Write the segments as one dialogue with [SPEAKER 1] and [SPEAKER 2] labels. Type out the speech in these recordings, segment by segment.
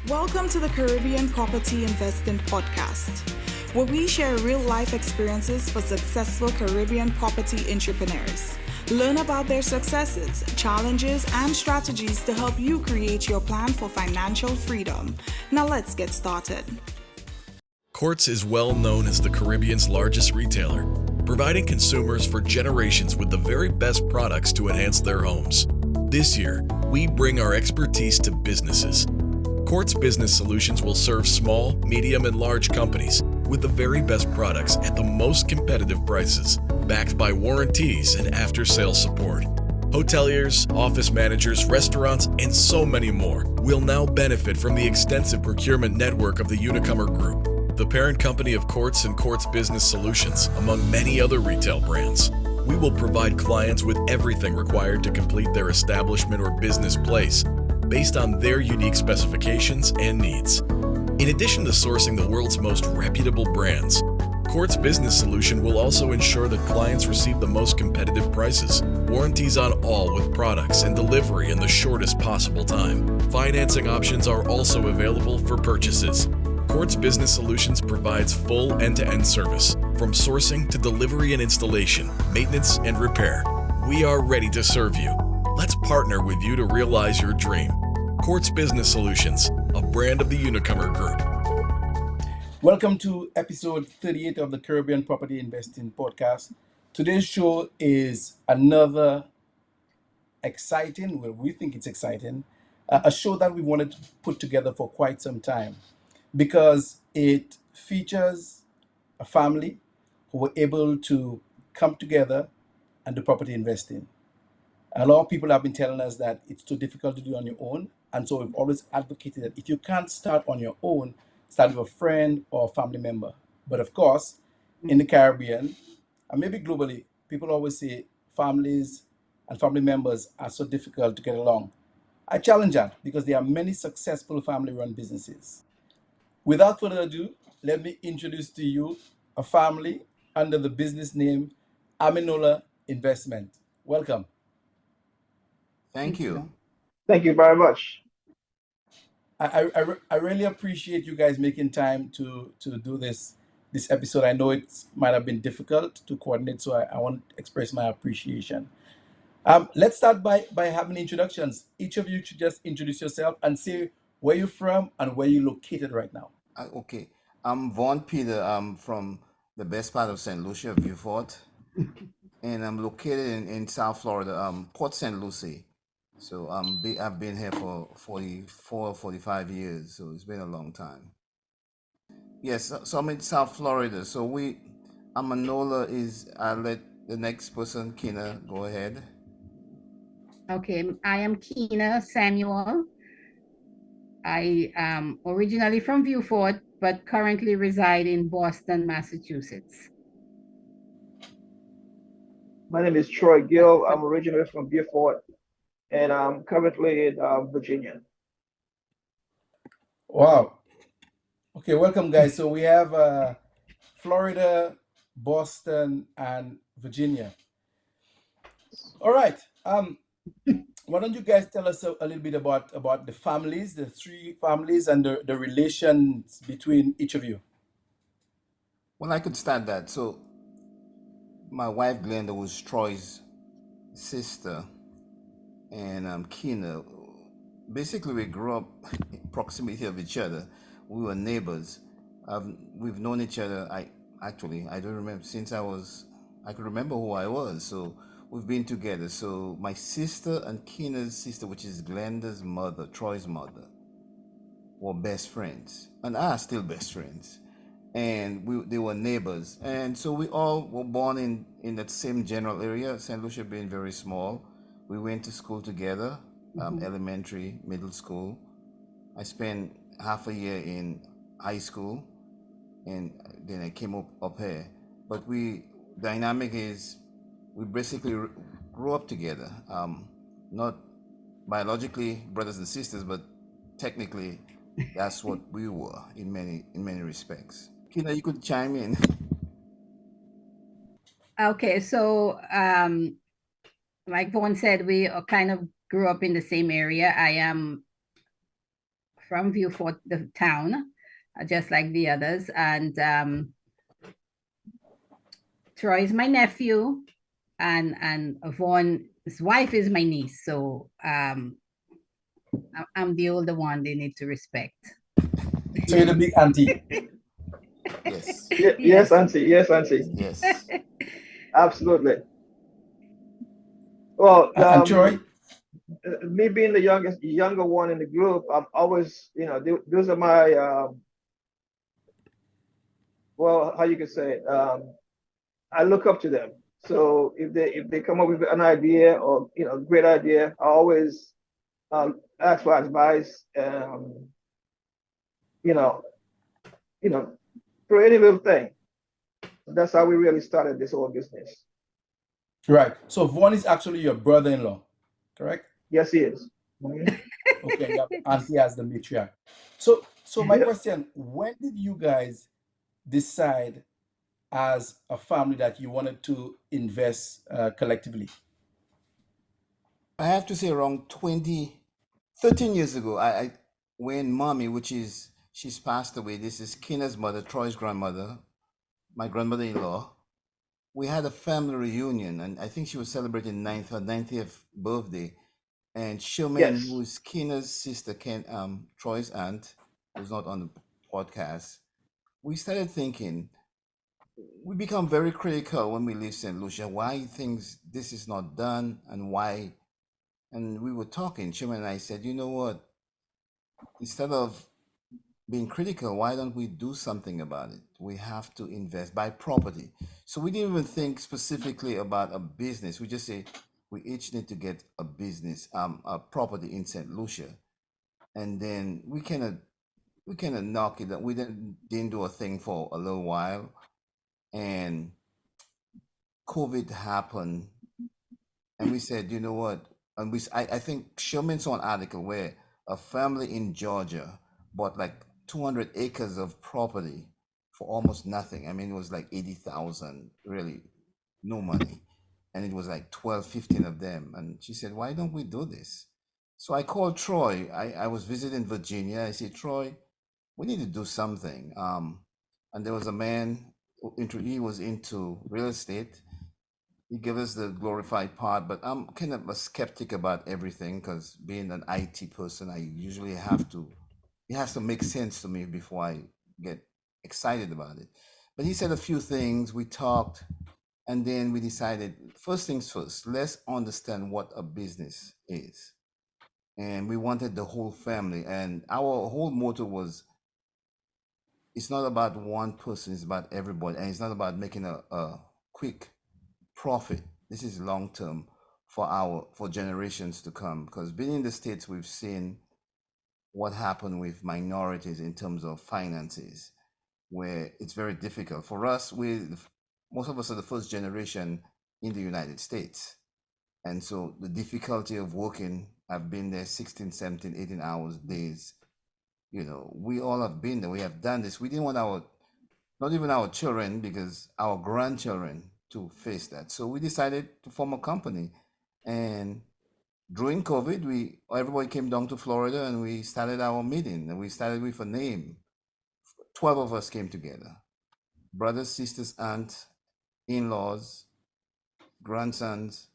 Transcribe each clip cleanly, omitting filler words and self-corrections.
[SPEAKER 1] Welcome to the Caribbean Property Investing Podcast, where we share real-life experiences for successful Caribbean property entrepreneurs. Learn about their successes, challenges, and strategies to help you create your plan for financial freedom. Now let's get started.
[SPEAKER 2] Quartz is well known as the Caribbean's largest retailer, providing consumers for generations with the very best products to enhance their homes. This year, we bring our expertise to businesses. Quartz Business Solutions will serve small, medium, and large companies with the very best products at the most competitive prices, backed by warranties and after-sales support. Hoteliers, office managers, restaurants, and so many more will now benefit from the extensive procurement network of the Unicomer Group, the parent company of Quartz and Quartz Business Solutions, among many other retail brands. We will provide clients with everything required to complete their establishment or business place, based on their unique specifications and needs. In addition to sourcing the world's most reputable brands, Quartz Business Solution will also ensure that clients receive the most competitive prices, warranties on all with products, and delivery in the shortest possible time. Financing options are also available for purchases. Quartz Business Solutions provides full end-to-end service, from sourcing to delivery and installation, maintenance and repair. We are ready to serve you. Let's partner with you to realize your dream. Quartz Business Solutions, a brand of the Unicomer Group.
[SPEAKER 3] Welcome to episode 38 of the Caribbean Property Investing Podcast. Today's show is another exciting, well, we think it's exciting, a show that we wanted to put together for quite some time because it features a family who were able to come together and do property investing. A lot of people have been telling us that it's too difficult to do on your own. And so we've always advocated that if you can't start on your own, start with a friend or a family member. But of course, in the Caribbean, and maybe globally, people always say families and family members are so difficult to get along. I challenge that because there are many successful family-run businesses. Without further ado, let me introduce to you a family under the business name Amenola Investment. Welcome.
[SPEAKER 4] Thank you.
[SPEAKER 5] Thank you very much.
[SPEAKER 3] I really appreciate you guys making time to do this episode. I know it might have been difficult to coordinate, so I want to express my appreciation. Let's start by having introductions. Each of you should just introduce yourself and say where you're from and where you're located right now.
[SPEAKER 4] Okay. I'm Vaughn Peter. I'm from the best part of St. Lucia, Beaufort. And I'm located in South Florida, Port St. Lucie. So I've been here for 45 years, so it's been a long time. Yes, so I'm in South Florida. So Amenola I'll let the next person, Kina, go ahead.
[SPEAKER 6] Okay, I am Kina Samuel. I am originally from Beaufort, but currently reside in Boston, Massachusetts.
[SPEAKER 5] My name is Troy Gill. I'm originally from Beaufort, and I'm currently in Virginia.
[SPEAKER 3] Wow. Okay, welcome guys. So we have Florida, Boston, and Virginia. All right. Why don't you guys tell us a little bit about the families, the three families, and the relations between each of you?
[SPEAKER 4] Well, I could start that. So my wife Glenda was Troy's sister, and Kina. Basically, we grew up in proximity of each other. We were neighbors. We've known each other. I don't remember since I could remember who I was. So we've been together. So my sister and Kina's sister, which is Glenda's mother, Troy's mother, were best friends, and are still best friends. And they were neighbors, and so we all were born in that same general area. St. Lucia being very small, we went to school together, elementary, middle school. I spent half a year in high school, and then I came up here. But dynamic is we basically grew up together, not biologically brothers and sisters, but technically that's what we were in many respects. Kina, you could chime in.
[SPEAKER 6] Okay, so like Vaughn said, we kind of grew up in the same area. I am from Viewfort, the town, just like the others. And Troy is my nephew, and Vaughn's wife is my niece. So I'm the older one they need to respect.
[SPEAKER 3] So you're the big auntie.
[SPEAKER 4] Yes.
[SPEAKER 5] Yes, Auntie. Yes, Auntie.
[SPEAKER 4] Yes.
[SPEAKER 5] Absolutely. Well,
[SPEAKER 3] And Troy,
[SPEAKER 5] me being the younger one in the group, I'm always, those are my, well, how you could say it, I look up to them. So if they come up with an idea or great idea, I always ask for advice. You know, for any little thing. That's how we really started this whole business.
[SPEAKER 3] right. So Vaughn is actually your brother-in-law, correct?
[SPEAKER 5] Yes, he is. Mhm.
[SPEAKER 3] Okay, you have auntie as the matriarch. So my
[SPEAKER 5] Yeah.
[SPEAKER 3] question, when did you guys decide as a family that you wanted to invest collectively?
[SPEAKER 4] I have to say around 13 years ago, when mommy, she's passed away, this is Kina's mother, Troy's grandmother, my grandmother-in-law, we had a family reunion, and I think she was celebrating her 90th birthday. And Sherman,
[SPEAKER 5] Yes.
[SPEAKER 4] who is Kina's sister, Troy's aunt, who's not on the podcast, we started thinking, we become very critical when we live in Lucia. Why this is not done, and why? And we were talking, Sherman and I said, you know what? Instead of being critical, why don't we do something about it? We have to invest, buy property. So we didn't even think specifically about a business. We just say we each need to get a business, a property in St. Lucia, and then we kind of knock it. We didn't do a thing for a little while, and COVID happened, and we said, you know what? And I think Sherman saw an article where a family in Georgia bought like 200 acres of property for almost nothing. I mean, it was like 80,000, really no money. And it was like 12, 15 of them. And she said, why don't we do this? So I called Troy. I was visiting Virginia. I said, Troy, we need to do something. And there was a man, he was into real estate. He gave us the glorified part, but I'm kind of a skeptic about everything because being an IT person, I usually it has to make sense to me before I get excited about it. But he said a few things, we talked, and then we decided, first things first, let's understand what a business is. And we wanted the whole family, and our whole motto was, it's not about one person, it's about everybody, and it's not about making a quick profit. This is long term for generations to come, because being in the States, we've seen what happened with minorities in terms of finances, where it's very difficult for us. Most of us are the first generation in the United States, and so the difficulty of working, I've been there 16, 17, 18 hours days. We all have been there, we have done this. We didn't want not even our children, because our grandchildren, to face that. So we decided to form a company. And during COVID, everybody came down to Florida, and we started our meeting, and we started with a name. 12 of us came together: brothers, sisters, aunts, in-laws, grandsons,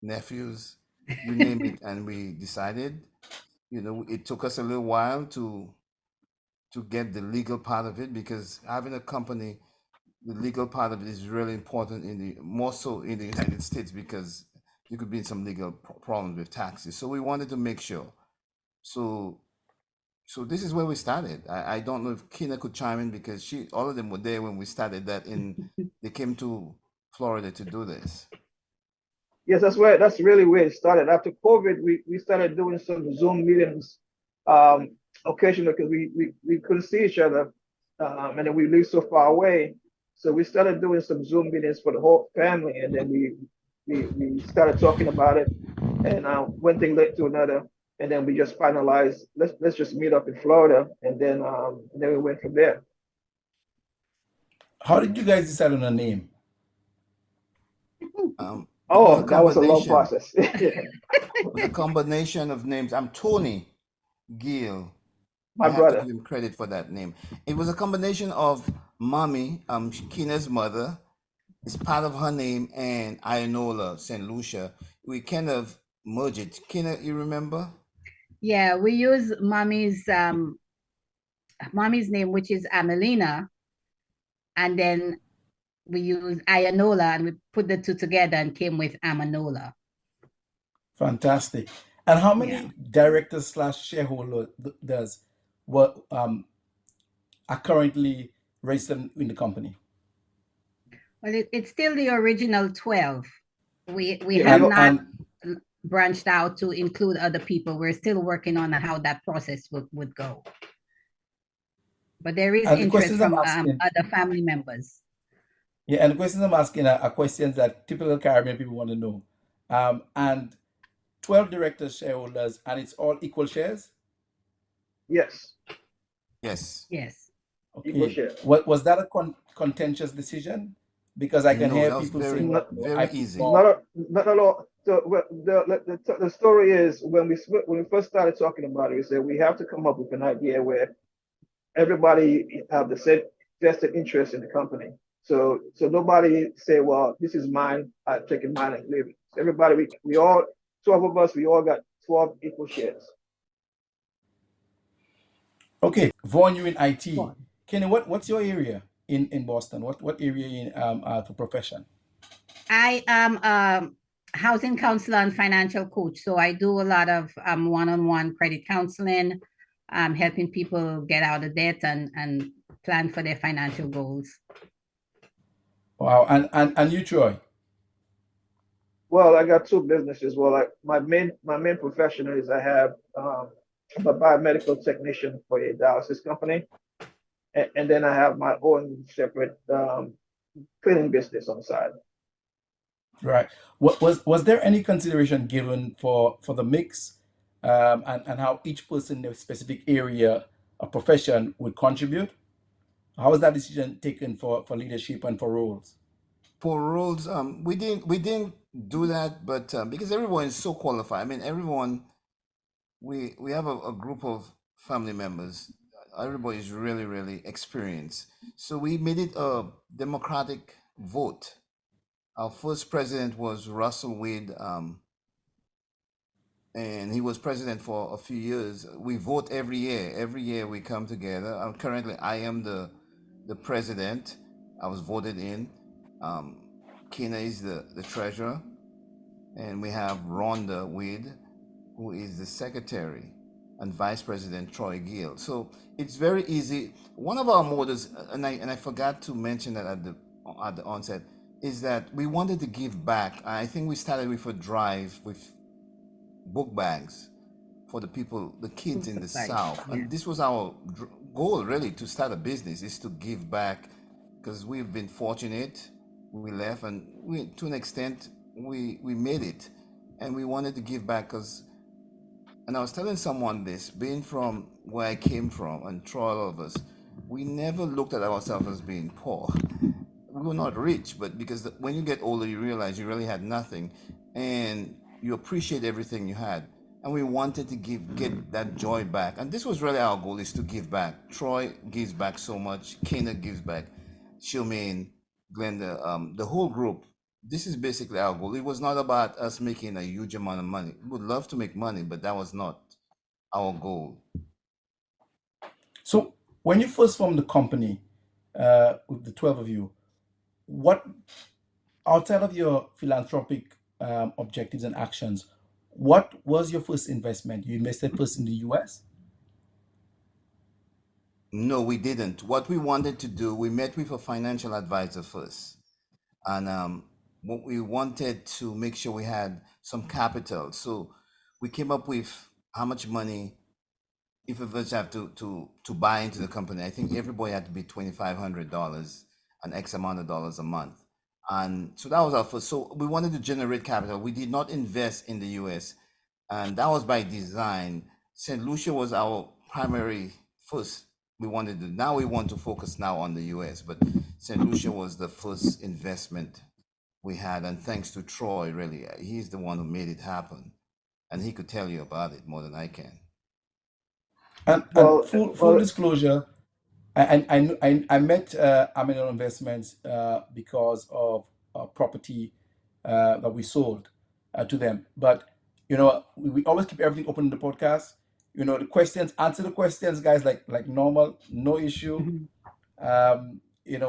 [SPEAKER 4] nephews, you name it. And we decided, it took us a little while to get the legal part of it, because having a company, the legal part of it is really important, more so in the United States, because you could be in some legal problems with taxes. So we wanted to make sure. So this is where we started. I don't know if Kina could chime in, because all of them were there when we started that, and they came to Florida to do this.
[SPEAKER 5] Yes, that's really where it started. After COVID, we started doing some Zoom meetings occasionally, because we couldn't see each other, and then we lived so far away. So we started doing some Zoom meetings for the whole family, and then we started talking about it, and one thing led to another, and then we just finalized, let's just meet up in Florida, and then we went from there.
[SPEAKER 3] How did you guys decide on a name?
[SPEAKER 5] Oh, that was a long process.
[SPEAKER 4] It was a combination of names. I'm Tony Gill.
[SPEAKER 5] My
[SPEAKER 4] have to
[SPEAKER 5] brother.
[SPEAKER 4] give him credit for that name. It was a combination of mommy, Kina's mother, is part of her name, and Ianola, St. Lucia. We kind of merge it. Kina, you remember?
[SPEAKER 6] Yeah, we use mommy's name, which is Amelina, and then we use Ianola, and we put the two together and came with Amenola.
[SPEAKER 3] Fantastic. And how
[SPEAKER 6] Yeah.
[SPEAKER 3] many directors slash shareholders does what are currently registered in the company?
[SPEAKER 6] Well, it's still the original 12. We
[SPEAKER 5] Yeah,
[SPEAKER 6] have
[SPEAKER 5] we
[SPEAKER 3] And
[SPEAKER 5] all,
[SPEAKER 6] not
[SPEAKER 3] and
[SPEAKER 6] branched out to include other people. We're still working on how that process would go. But there is
[SPEAKER 3] and the
[SPEAKER 6] interest
[SPEAKER 3] questions I'm
[SPEAKER 6] from
[SPEAKER 3] asking,
[SPEAKER 6] other family members.
[SPEAKER 3] yeah, and the questions I'm asking are questions that typical Caribbean people want to know. And 12 directors, shareholders, and it's all equal shares?
[SPEAKER 5] yes,
[SPEAKER 4] Yes.
[SPEAKER 6] Yes.
[SPEAKER 5] equal
[SPEAKER 3] Okay.
[SPEAKER 5] shares.
[SPEAKER 3] What was that a contentious decision? Because I can
[SPEAKER 4] No,
[SPEAKER 3] hear
[SPEAKER 4] that was
[SPEAKER 3] people saying,
[SPEAKER 4] very,
[SPEAKER 5] Not,
[SPEAKER 3] well, no, I
[SPEAKER 4] very
[SPEAKER 3] put
[SPEAKER 4] easy.
[SPEAKER 3] more.
[SPEAKER 5] not at all. So the story is when we first started talking about it, we said we have to come up with an idea where everybody have the same vested interest in the company. So nobody say, well, this is mine, I take it mine and leave it. So everybody, we all 12 of us, we all got 12 equal shares.
[SPEAKER 3] Okay, Vaughn, you're in IT.
[SPEAKER 6] Fun.
[SPEAKER 3] Kenny, what's your area in Boston? What area in for profession?
[SPEAKER 6] I am a housing counselor and financial coach. So I do a lot of one-on-one credit counseling, helping people get out of debt and plan for their financial goals.
[SPEAKER 3] Wow, and you, Troy?
[SPEAKER 5] Well, I got two businesses. Well, my main profession is I have I'm a biomedical technician for a dialysis company, and then I have my own separate cleaning business on the side.
[SPEAKER 3] Right. What was there any consideration given for the mix, and how each person in a specific area of profession would contribute? How was that decision taken for leadership and for roles?
[SPEAKER 4] For roles, we didn't do that, but because everyone is so qualified. I mean, everyone. We have a group of family members. Everybody is really, really experienced. So we made it a democratic vote. Our first president was Russell Wade, and he was president for a few years. We vote every year. Every year we come together. Currently, I am the president. I was voted in. Um, Kina is the treasurer, and we have Rhonda Wade, who is the secretary, and Vice President Troy Gill. So it's very easy. One of our motives, and I forgot to mention that at the onset, is that we wanted to give back. I think we started with a drive with book bags for the people, the kids in the
[SPEAKER 6] Supplies.
[SPEAKER 4] South.
[SPEAKER 6] Yeah.
[SPEAKER 4] And this was our goal, really, to start a business, is to give back, because we've been fortunate. We left, and to an extent, we made it. And we wanted to give back because, and I was telling someone this, being from where I came from, and Troy, all of us, we never looked at ourselves as being poor. We were not rich, but because when you get older, you realize you really had nothing, and you appreciate everything you had. And we wanted to get that joy back. And this was really our goal, is to give back. Troy gives back so much. Kena gives back. Shilmaine, Glenda, the whole group. This is basically our goal. It was not about us making a huge amount of money. We would love to make money, but that was not our goal.
[SPEAKER 3] So when you first formed the company, with the 12 of you, what outside of your philanthropic objectives and actions, what was your first investment? You invested first in the US?
[SPEAKER 4] No, we didn't. What we wanted to do, we met with a financial advisor first. And what we wanted to make sure we had some capital. So we came up with how much money, if of us have to buy into the company. I think everybody had to be $2,500, an X amount of dollars a month. And so that was our first. So we wanted to generate capital. We did not invest in the US, and that was by design. St. Lucia was our primary first. We wanted to, now we want to focus now on the US, but St. Lucia was the first investment we had. And thanks to Troy, really, he's the one who made it happen. And he could tell you about it more than I can.
[SPEAKER 3] And full disclosure, I met Amenola Investments because of a property that we sold to them. But we always keep everything open in the podcast. The questions, answer the questions, guys, like normal, no issue.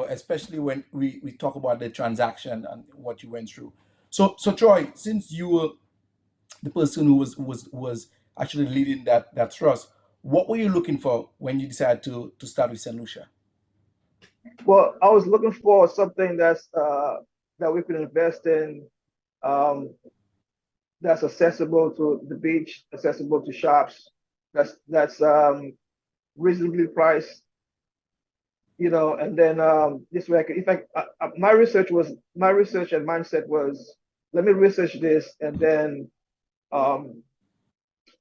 [SPEAKER 3] Especially when we talk about the transaction and what you went through. So Troy, since you were the person who was actually leading that trust, what were you looking for when you decided to start with St. Lucia?
[SPEAKER 5] Well, I was looking for something that we could invest in, um, that's accessible to the beach, accessible to shops, that's reasonably priced, and then this way my research and mindset was, let me research this and then um,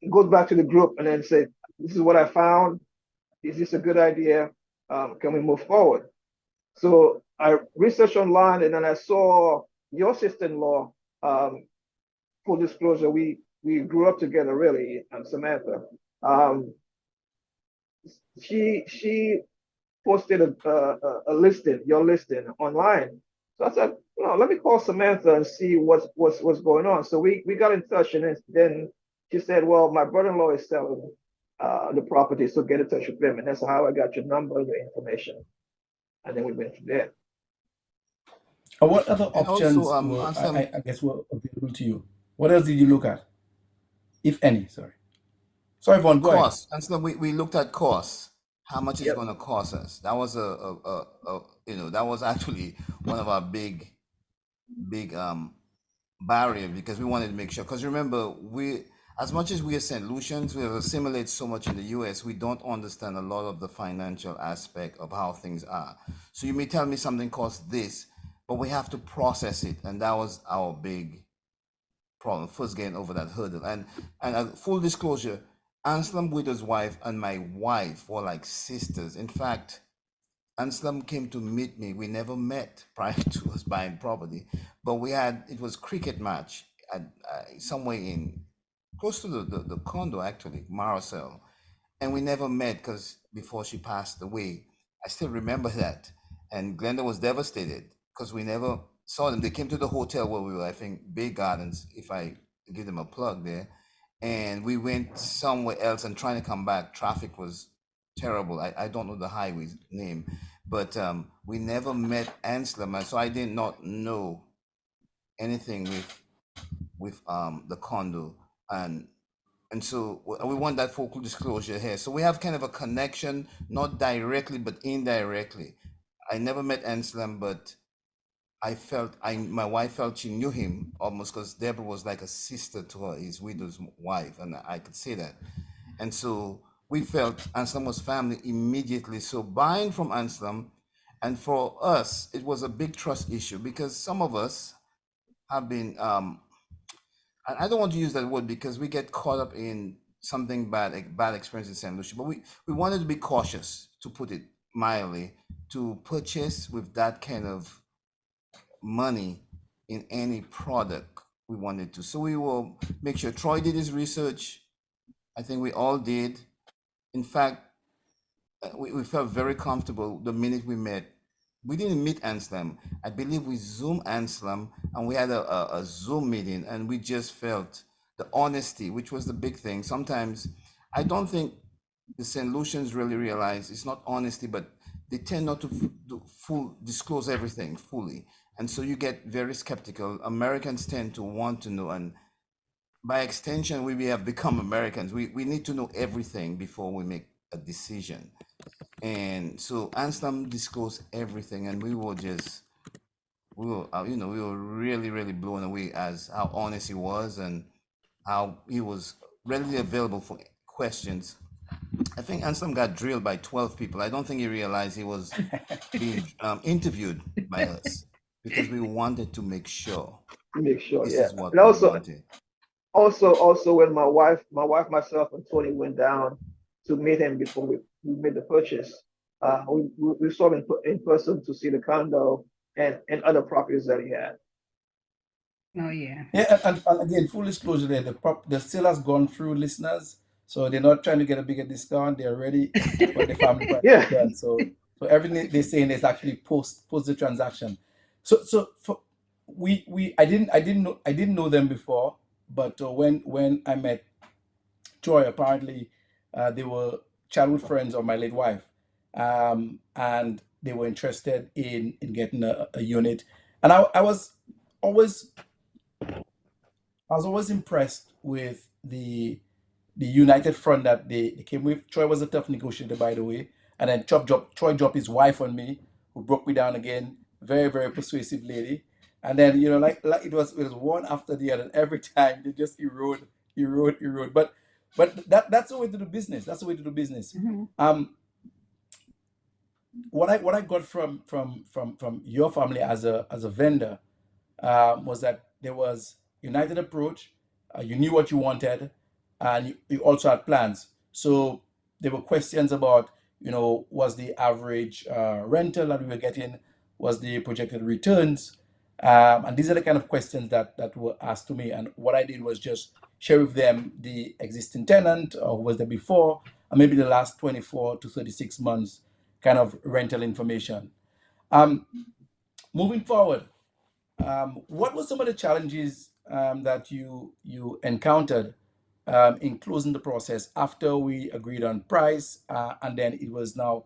[SPEAKER 5] go back to the group and then say, this is what I found. Is this a good idea? Can we move forward? So I researched online and then I saw your sister-in-law. Full disclosure, we grew up together really, Samantha. Um, she posted a listing, your listing online. So I said, let me call Samantha and see what's going on. So we got in touch, and then she said, well, my brother-in-law is selling the property, so get in touch with him. And that's how I got your number, your information, and then we went from there.
[SPEAKER 3] What other
[SPEAKER 4] And also,
[SPEAKER 3] options were,
[SPEAKER 4] Anselm,
[SPEAKER 3] I guess, were available to you? What else did you look at, if any? Sorry, Vaughn, go ahead.
[SPEAKER 4] cost. Anselm, we looked at costs. How much is
[SPEAKER 5] Yep.
[SPEAKER 4] going to cost us? That was that was actually one of our big barrier, because we wanted to make sure. Because remember, as much as we are St. Lucians, we have assimilated so much in the US, we don't understand a lot of the financial aspect of how things are. So you may tell me something costs this, but we have to process it, and that was our big problem, first getting over that hurdle. And full disclosure, Anselm Widow's wife and my wife were like sisters. In fact, Anselm came to meet me. We never met prior to us buying property, but it was cricket match at somewhere in close to the condo, actually, Marcel. And we never met because before she passed away, I still remember that. And Glenda was devastated because we never saw them. They came to the hotel where we were, I think, Bay Gardens, if I give them a plug there. And we went somewhere else and trying to come back. Traffic was terrible. I don't know the highway's name, but we never met Anselm. And so I did not know anything with the condo. And so we want that full disclosure here. So we have kind of a connection, not directly, but indirectly. I never met Anselm, but my wife felt she knew him almost, because Deborah was like a sister to her, his widow's wife, and I could say that. And so we felt Anselm was family immediately. So buying from Anselm, and for us, it was a big trust issue, because some of us have been I don't want to use that word because we get caught up in something bad, like bad experience in St. Lucia, but we wanted to be cautious, to put it mildly, to purchase with that kind of money in any product we wanted to. So we will make sure Troy did his research. I think we all did. In fact, we felt very comfortable the minute we met. We didn't meet Anselm. I believe we Zoom Anselm, and we had a Zoom meeting, and we just felt the honesty, which was the big thing. Sometimes I don't think the St. Lucians really realize it's not honesty, but they tend not to disclose everything fully. And so you get very skeptical. Americans tend to want to know, and by extension, we have become Americans. We need to know everything before we make a decision. And so Anselm disclosed everything, and we were really, really blown away as how honest he was and how he was readily available for questions. I think Anselm got drilled by 12 people. I don't think he realized he was being interviewed by us, because we wanted to make sure
[SPEAKER 5] Make sure,
[SPEAKER 4] this
[SPEAKER 5] yeah.
[SPEAKER 4] is what
[SPEAKER 5] And
[SPEAKER 4] we wanted.
[SPEAKER 5] also when my wife, myself, and Tony went down to meet him before we made the purchase, we saw him in person to see the condo and other properties that he had.
[SPEAKER 6] Oh yeah.
[SPEAKER 3] Yeah, and again, full disclosure there, the sale has gone through, listeners. So they're not trying to get a bigger discount. They're ready for the family price
[SPEAKER 5] Yeah.
[SPEAKER 3] done. So everything they're saying is actually post the transaction. So for I didn't know them before, but when I met Troy, apparently they were childhood friends of my late wife, and they were interested in getting a unit, and always I was always impressed with the united front that they came with. Troy was a tough negotiator, by the way, and then Troy dropped his wife on me, who broke me down again. Very very persuasive lady, and then like it was one after the other. Every time they just erode. But that's the way to do business. That's the way to do business.
[SPEAKER 6] Mhm.
[SPEAKER 3] What I got from your family as a vendor was that there was united approach. You knew what you wanted, and you also had plans. So there were questions about, was the average rental that we were getting, was the projected returns, and these are the kind of questions that were asked to me. And what I did was just share with them the existing tenant, or who was there before, and maybe the last 24 to 36 months kind of rental information. Um, Moving forward, what were some of the challenges that you encountered in closing the process after we agreed on price, and then it was now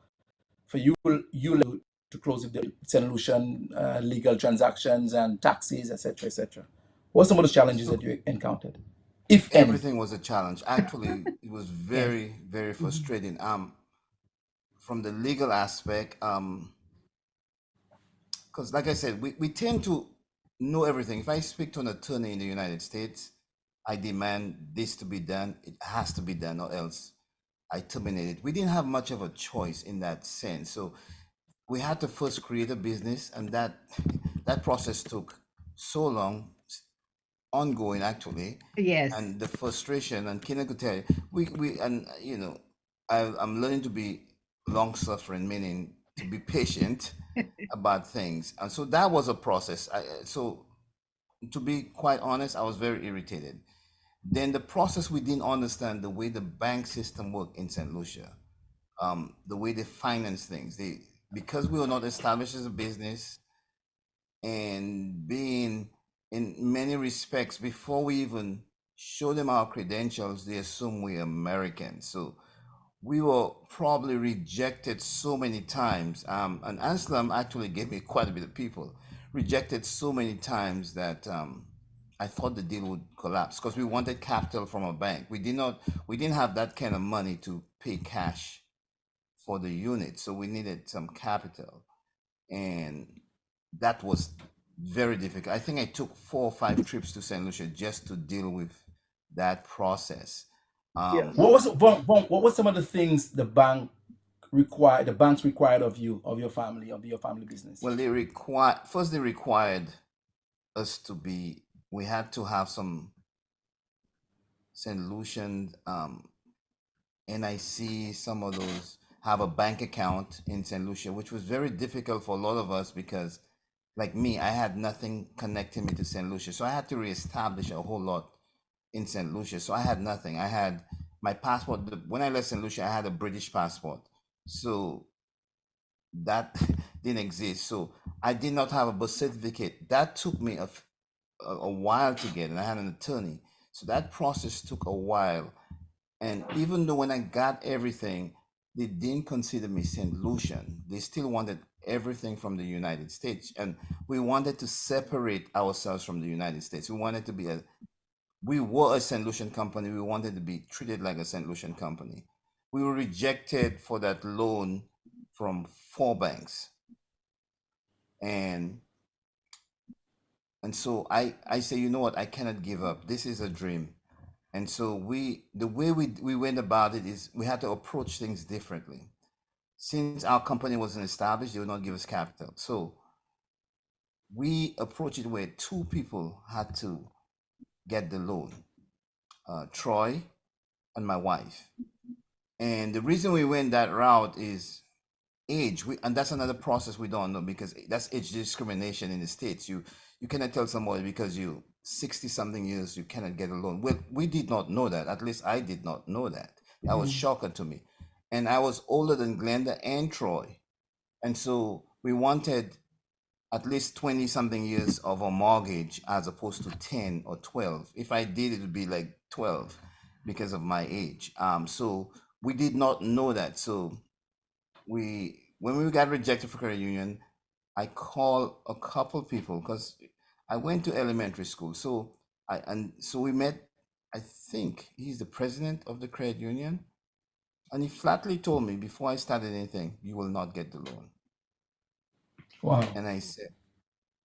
[SPEAKER 3] for you to close with the St. Lucian legal transactions and taxes, etc., etc. What were some of the challenges that
[SPEAKER 4] So
[SPEAKER 3] you encountered, if any?
[SPEAKER 4] everything was a challenge. Actually, it was
[SPEAKER 3] Yes.
[SPEAKER 4] very, very frustrating. From the legal aspect, because like I said, we tend to know everything. If I speak to an attorney in the United States, I demand this to be done. It has to be done, or else I terminate it. We didn't have much of a choice in that sense. So we had to first create a business, and that that process took so long, ongoing actually,
[SPEAKER 6] Yes.
[SPEAKER 4] and the frustration. And Kina could tell you, we and I'm learning to be long suffering, meaning to be patient about things, and so that was a process. So to be quite honest, I was very irritated. Then the process, we didn't understand the way the bank system worked in St. Lucia, the way they finance things. They, because we were not established as a business, and being in many respects, before we even show them our credentials, they assume we're American. So we were probably rejected so many times. And Anselm actually gave me quite a bit of people rejected so many times that I thought the deal would collapse because we wanted capital from a bank. We didn't have that kind of money to pay cash for the unit, so we needed some capital, and that was very difficult. I think I took 4 or 5 trips to St. Lucia just to deal with that process.
[SPEAKER 5] Yes.
[SPEAKER 3] What was some of the things the banks required of you, of your family business?
[SPEAKER 4] Well, they required us to be. We had to have some St. Lucian NIC. Some of those have a bank account in St. Lucia, which was very difficult for a lot of us because, like me, I had nothing connecting me to St. Lucia, so I had to reestablish a whole lot in St. Lucia. So I had nothing. I had my passport. When I left St. Lucia, I had a British passport. So that didn't exist. So I did not have a birth certificate. That took me a while to get, and I had an attorney. So that process took a while. And even though when I got everything, they didn't consider me St. Lucian. They still wanted everything from the United States. And we wanted to separate ourselves from the United States. We were a St. Lucian company. We wanted to be treated like a St. Lucian company. We were rejected for that loan from 4 banks. And so I say, you know what, I cannot give up. This is a dream. And so the way we went about it is we had to approach things differently. Since our company wasn't established, they would not give us capital. So we approached it where 2 people had to get the loan, Troy and my wife. And the reason we went that route is age. And that's another process we don't know, because that's age discrimination in the States. You cannot tell somebody because you 60 something years, you cannot get a loan. Well, we did not know that. At least I did not know that. That was shocking to me. And I was older than Glenda and Troy. And so we wanted at least 20 something years of a mortgage as opposed to 10 or 12. If I did, it would be like 12 because of my age. So we did not know that. So when we got rejected for credit union, I called a couple people because I went to elementary school. So we met. I think he's the president of the credit union, and he flatly told me before I started anything, "You will not get the loan."
[SPEAKER 3] Wow.
[SPEAKER 4] And I said,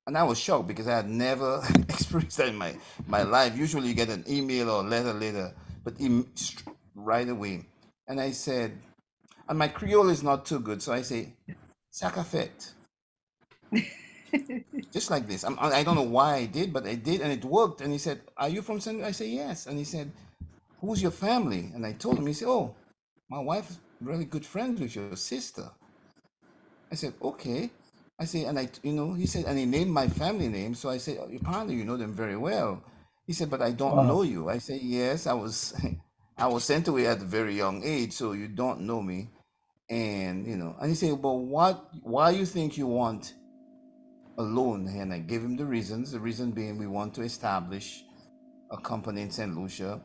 [SPEAKER 4] and I was shocked because I had never experienced that in my life. Usually, you get an email or letter later, but right away. And I said, and my Creole is not too good, so I say, "Sakafet." Just like this. I don't know why I did, but I did, and it worked. And he said, "Are you from San?" I said, "Yes." And he said, "Who's your family?" And I told him. He said, "Oh, my wife's really good friends with your sister." I said, "Okay." I said, and he said, and he named my family name. So I said, "Oh, apparently you know them very well." He said, "But I don't know
[SPEAKER 3] Wow.
[SPEAKER 4] you." I said, "Yes, I was, I was sent away at a very young age, so you don't know me." And he said, "But why you think you want a loan?" And I gave him the reasons. The reason being, we want to establish a company in St. Lucia.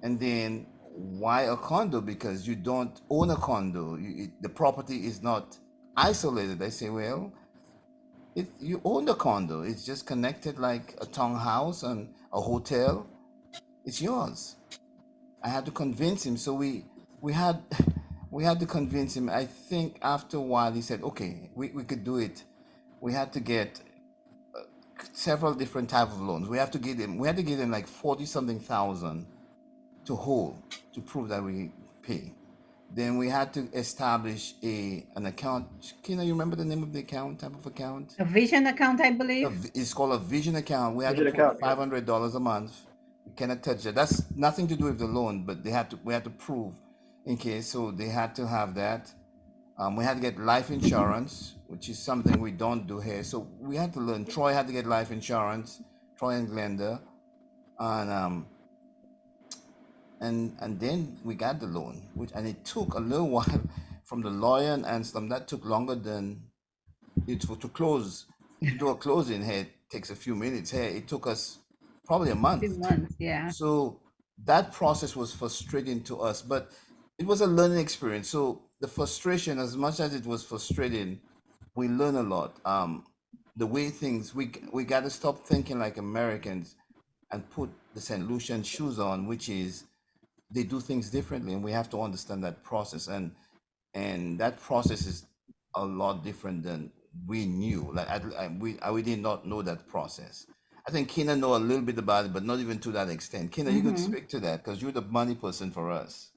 [SPEAKER 4] And then why a condo? Because you don't own a condo. The property is not isolated. I say, well, you own the condo. It's just connected like a townhouse and a hotel. It's yours. I had to convince him. So we had we had to convince him. I think after a while he said, okay, we could do it. We had to get several different type of loans. We had to give them like 40 something thousand to hold to prove that we pay. Then we had to establish an account. Kina, you remember the name of the account, type of account?
[SPEAKER 6] A vision account, I believe.
[SPEAKER 4] It's called a vision account. We had to
[SPEAKER 5] Digital
[SPEAKER 4] put
[SPEAKER 5] account, yeah.
[SPEAKER 4] $500 a month. We cannot touch that. That's nothing to do with the loan, but we had to prove in case. So they had to have that. We had to get life insurance, which is something we don't do here. So we had to learn. Troy had to get life insurance. Troy and Glenda, and and then we got the loan, and it took a little while from the lawyer and some. That took longer than to close. To do a closing here takes a few minutes. Here it took us probably a month.
[SPEAKER 6] 2 months, yeah.
[SPEAKER 4] So that process was frustrating to us, but it was a learning experience. So the frustration, as much as it was frustrating, we learn a lot. The way things we got to stop thinking like Americans and put the St. Lucian shoes on, which is they do things differently, and we have to understand that process. And that process is a lot different than we knew. Like we did not know that process. I think Kina know a little bit about it, but not even to that extent. Kina, you could speak to that because you're the money person for us.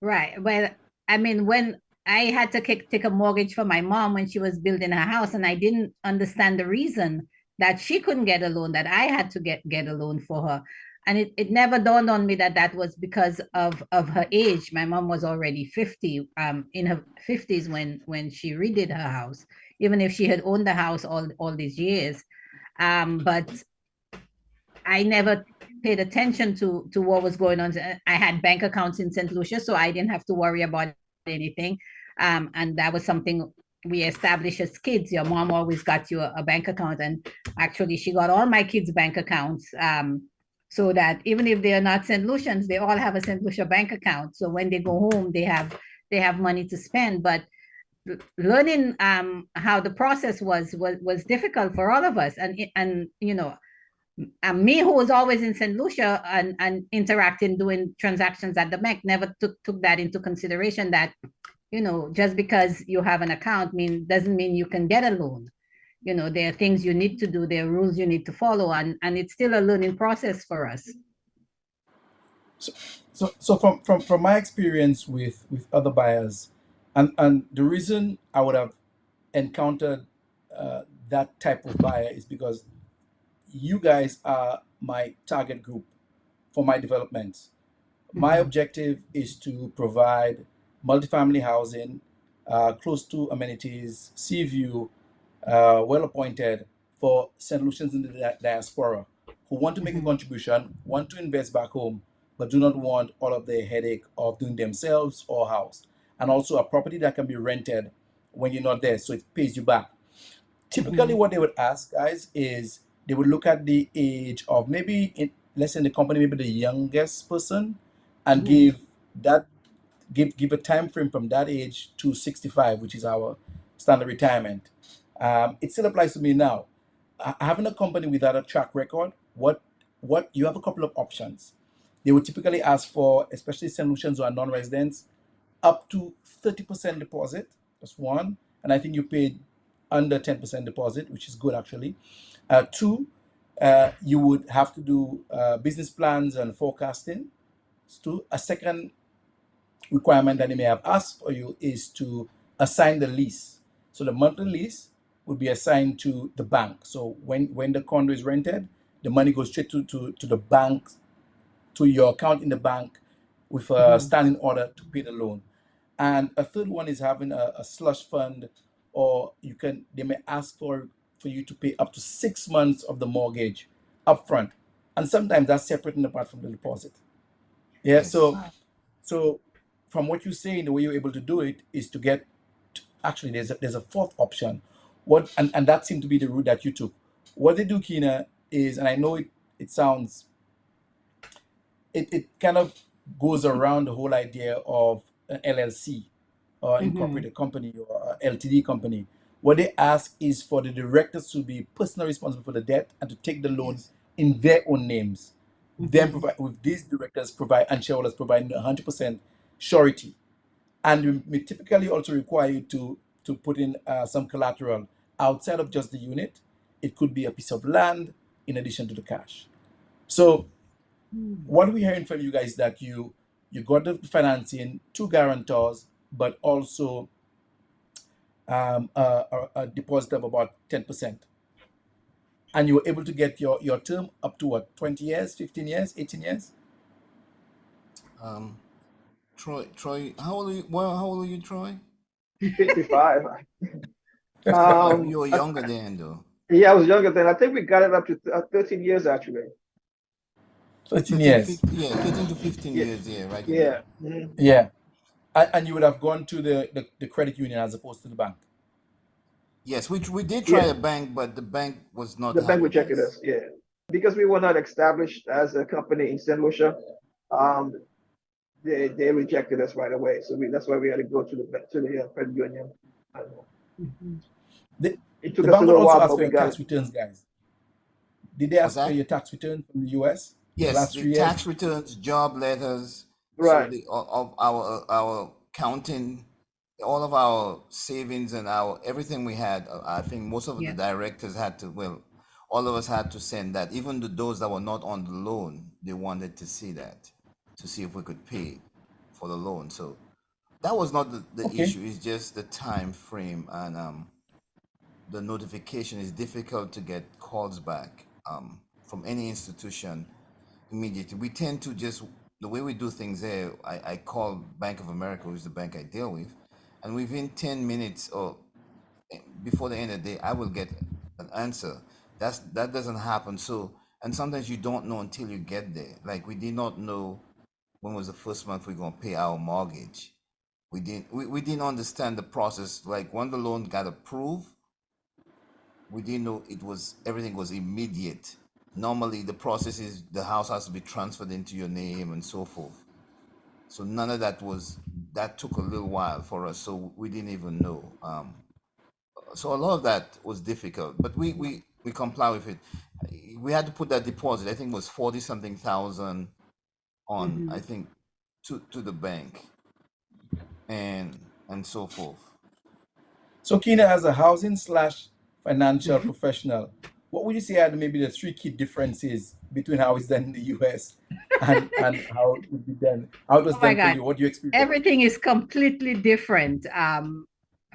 [SPEAKER 6] Right. Well, I mean, when I had to take a mortgage for my mom when she was building her house, and I didn't understand the reason that she couldn't get a loan, that I had to get a loan for her. And it never dawned on me that that was because of her age. My mom was already 50, in her 50s when she redid her house, even if she had owned the house all these years. But I never paid attention to what was going on. I had bank accounts in St. Lucia, so I didn't have to worry about anything. And that was something we established as kids. Your mom always got you a bank account, and actually, she got all my kids' bank accounts. So that even if they are not St. Lucians, they all have a St. Lucia bank account. So when they go home, they have money to spend. But learning how the process was difficult for all of us, and me, who was always in St. Lucia and interacting, doing transactions at the bank, never took that into consideration, that just because you have an account doesn't mean you can get a loan. There are things you need to do, there are rules you need to follow, and it's still a learning process for us.
[SPEAKER 3] So from my experience with other buyers, and the reason I would have encountered that type of buyer is because you guys are my target group for my development. My objective is to provide multifamily housing, close to amenities, sea view, well appointed for St. Lucians in the diaspora who want to make a contribution, want to invest back home, but do not want all of the headache of doing themselves or house. And also a property that can be rented when you're not there, so it pays you back. Typically, what they would ask, guys, is they would look at the age of maybe, let's say in the company, maybe the youngest person, and that give a time frame from that age to 65, which is our standard retirement. It still applies to me now. Having a company without a track record, what you have a couple of options. They would typically ask for, especially St. Lucians who are non-residents, up to 30% deposit. That's one. And I think you paid under 10% deposit, which is good actually. Two, you would have to do business plans and forecasting. Two, a second requirement that they may have asked for you is to assign the lease. So the monthly lease would be assigned to the bank. So when the condo is rented, the money goes straight to the bank, to your account in the bank, with a standing order to pay the loan. And a third one is having a slush fund, or they may ask for you to pay up to 6 months of the mortgage upfront. And sometimes that's separate and apart from the deposit. Yeah.
[SPEAKER 4] Yes.
[SPEAKER 3] So from what you're saying, the way you're able to do it is to get actually there's a fourth option. And that seemed to be the route that you took. What they do, Kina, is, and I know it sounds, it kind of goes around the whole idea of an LLC or incorporated company or LTD company. What they ask is for the directors to be personally responsible for the debt and to take the loan
[SPEAKER 4] Yes.
[SPEAKER 3] in their own names. Then provide, with these directors provide and shareholders providing 100% surety. And we may typically also require you to put in some collateral outside of just the unit. It could be a piece of land in addition to the cash. So what we're hearing from you guys, that you got the financing, two guarantors, but also a deposit of about 10%. And you were able to get your term up to what, 20 years, 15 years, 18 years?
[SPEAKER 4] Troy, how old are you? Well, how old are you, Troy?
[SPEAKER 5] 55.
[SPEAKER 4] 55. You were
[SPEAKER 5] I,
[SPEAKER 4] younger then, though.
[SPEAKER 5] yeah, I was younger then. I think we got it up to 13 years actually.
[SPEAKER 3] 13
[SPEAKER 4] 13,
[SPEAKER 3] years.
[SPEAKER 4] 15, yeah, 13 to 15
[SPEAKER 5] Yeah,
[SPEAKER 4] years, yeah, right in
[SPEAKER 5] yeah.
[SPEAKER 4] there.
[SPEAKER 3] Yeah. And you would have gone to the credit union as opposed to the bank.
[SPEAKER 4] Yes, we did try
[SPEAKER 5] Yeah.
[SPEAKER 4] a bank, but the bank was not
[SPEAKER 5] The bank
[SPEAKER 4] happy with
[SPEAKER 5] rejected
[SPEAKER 4] us.
[SPEAKER 5] us. Yeah, because we were not established as a company in St. Lucia. Um, they rejected us right away. So that's why we had to go to the credit union.
[SPEAKER 3] The,
[SPEAKER 5] It took
[SPEAKER 3] the
[SPEAKER 5] us a
[SPEAKER 3] bank would
[SPEAKER 5] little
[SPEAKER 3] also
[SPEAKER 5] while,
[SPEAKER 3] ask
[SPEAKER 5] but
[SPEAKER 3] for
[SPEAKER 5] we
[SPEAKER 3] your
[SPEAKER 5] got
[SPEAKER 3] tax
[SPEAKER 5] it.
[SPEAKER 3] returns, guys. Did they
[SPEAKER 4] Was
[SPEAKER 3] ask for
[SPEAKER 4] that?
[SPEAKER 3] your tax return from the US for the
[SPEAKER 4] Yes,
[SPEAKER 3] last
[SPEAKER 4] the
[SPEAKER 3] 3 years?
[SPEAKER 4] tax returns, job letters, so
[SPEAKER 5] Right.
[SPEAKER 4] of our counting, all of our savings and our everything we had. I think most of the directors had to. Well, all of us had to send that. Even those that were not on the loan, they wanted to see that, to see if we could pay for the loan. So that was not the
[SPEAKER 3] Okay.
[SPEAKER 4] issue. It's just the time frame, and the notification is difficult to get calls back from any institution immediately. We tend to just, the way we do things there, I call Bank of America, which is the bank I deal with, and within 10 minutes or before the end of the day, I will get an answer. That doesn't happen. So, and sometimes you don't know until you get there. Like, we did not know when was the first month we're going to pay our mortgage. We didn't understand the process. Like, when the loan got approved, we didn't know everything was immediate. Normally the process is the house has to be transferred into your name and so forth. So none of that took a little while for us. So we didn't even know. So a lot of that was difficult, but we comply with it. We had to put that deposit. I think it was 40 something thousand on, I think, to the bank and so forth.
[SPEAKER 3] So Kina, as a housing slash financial professional, what would you say are maybe the three key differences between how it's done in the US and how it would be done, how it was
[SPEAKER 6] Oh my
[SPEAKER 3] done for
[SPEAKER 6] God.
[SPEAKER 3] you? What do you experience?
[SPEAKER 6] Everything is completely different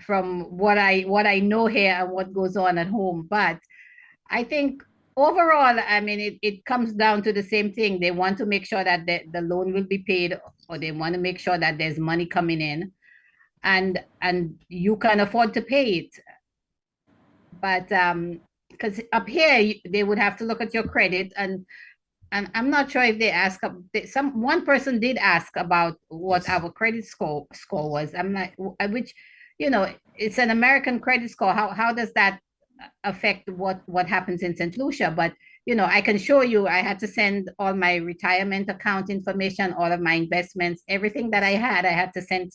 [SPEAKER 6] from what I know here and what goes on at home. But I think overall, I mean, it comes down to the same thing. They want to make sure that the loan will be paid, or they want to make sure that there's money coming in, and you can afford to pay it. But because up here they would have to look at your credit, and I'm not sure if they ask. One person did ask about what
[SPEAKER 4] Yes.
[SPEAKER 6] our credit score was. I'm like, which, you know, it's an American credit score. How does that affect what happens in St. Lucia? But you know, I can show you. I had to send all my retirement account information, all of my investments, everything that I had to send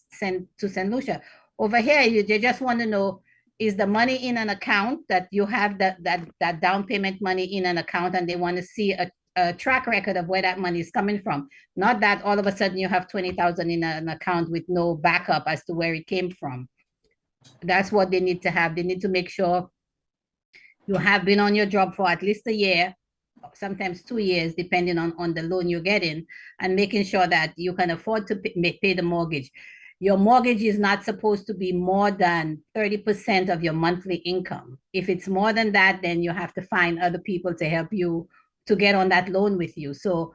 [SPEAKER 6] to St. Lucia. Over here, they just want to know, is the money in an account, that you have that down payment money in an account, and they want to see a track record of where that money is coming from. Not that all of a sudden you have 20,000 in an account with no backup as to where it came from. That's what they need to have. They need to make sure you have been on your job for at least a year, sometimes 2 years, depending on the loan you're getting, and making sure that you can afford to pay the mortgage. Your mortgage is not supposed to be more than 30% of your monthly income. If it's more than that, then you have to find other people to help you to get on that loan with you. So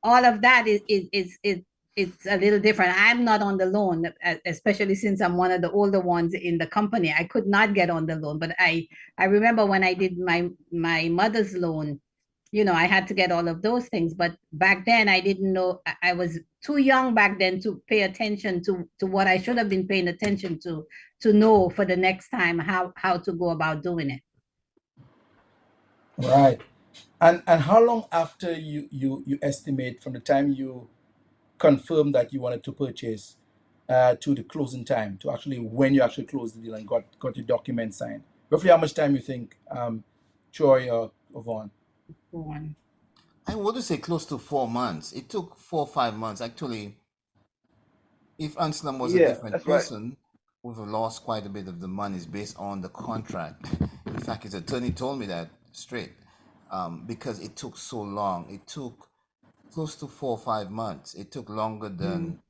[SPEAKER 6] all of that is it's a little different. I'm not on the loan, especially since I'm one of the older ones in the company. I could not get on the loan, but I remember when I did my mother's loan, you know, I had to get all of those things. But back then, I didn't know. I was too young back then to pay attention to what I should have been paying attention to know for the next time how to go about doing it.
[SPEAKER 3] Right. And how long after you estimate from the time you confirmed that you wanted to purchase to the closing time, to actually when you actually closed the deal and got your document signed? Roughly how much time you think, Troy or Vaughn?
[SPEAKER 6] One.
[SPEAKER 4] I would say close to 4 months. It took 4 or 5 months. Actually, if Anselm was a
[SPEAKER 5] Yeah,
[SPEAKER 4] different
[SPEAKER 5] that's right.
[SPEAKER 4] person, we've lost quite a bit of the monies based on the contract. In fact, his attorney told me that straight, because it took so long. It took close to 4 or 5 months. It took longer than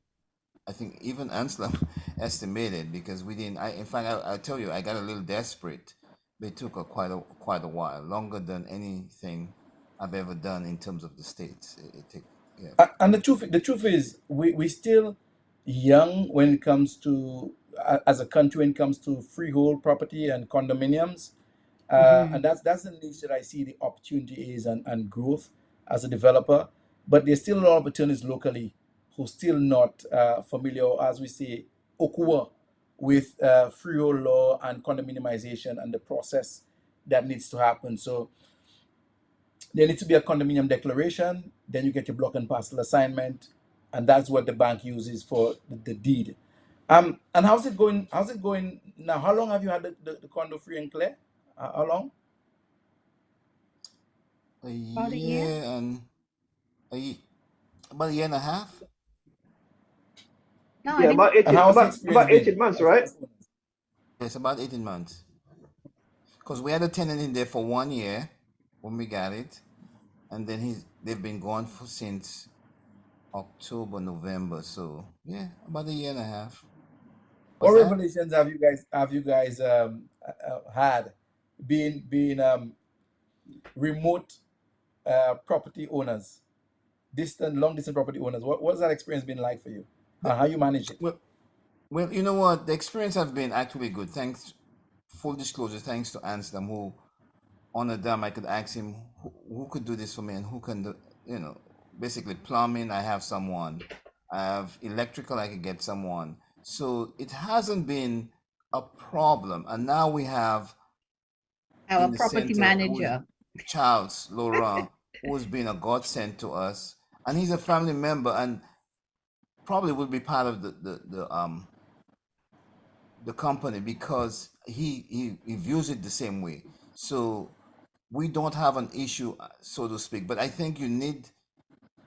[SPEAKER 4] I think even Anselm estimated, because we didn't. In fact, I'll tell you, I got a little desperate. But it took quite a while, longer than anything I've ever done in terms of the states. It took, yeah.
[SPEAKER 3] And the truth is, we still young when it comes to as a country when it comes to freehold property and condominiums, and that's the niche that I see the opportunity is and growth as a developer. But there's still a lot of attorneys locally who still not familiar, or as we say, okua, with freehold law and condominiumization and the process that needs to happen. So there needs to be a condominium declaration, then you get your block and parcel assignment, and that's what the bank uses for the deed. And how's it going? How's it going now? How long have you had the condo free and clear? How long?
[SPEAKER 4] A
[SPEAKER 6] About a year.
[SPEAKER 4] year and about a year and a half.
[SPEAKER 6] No, I
[SPEAKER 5] Yeah,
[SPEAKER 6] think
[SPEAKER 3] And how's the experience
[SPEAKER 5] about
[SPEAKER 3] been
[SPEAKER 5] 18 months, right?
[SPEAKER 3] as owners?
[SPEAKER 4] It's about 18 months. Because we had a tenant in there for 1 year when we got it, and then they've been gone for since October, November. So yeah, about a year and a half.
[SPEAKER 3] What
[SPEAKER 4] What's that?
[SPEAKER 3] revelations have you guys had being remote property owners, long distance property owners? What's that experience been like for you?
[SPEAKER 4] The,
[SPEAKER 3] How you manage it?
[SPEAKER 4] well, well, you know what? The experience has been actually good. Thanks, full disclosure, thanks to Anstam, who on a dime I could ask him who could do this for me and who can do, basically plumbing. I have someone. I have electrical. I could get someone. So it hasn't been a problem. And now we have
[SPEAKER 6] our
[SPEAKER 4] in the
[SPEAKER 6] property
[SPEAKER 4] center who is
[SPEAKER 6] manager.
[SPEAKER 4] Charles Laurent, who has been a godsend to us, and he's a family member and probably will be part of the company because he views it the same way. So we don't have an issue, so to speak. But I think you need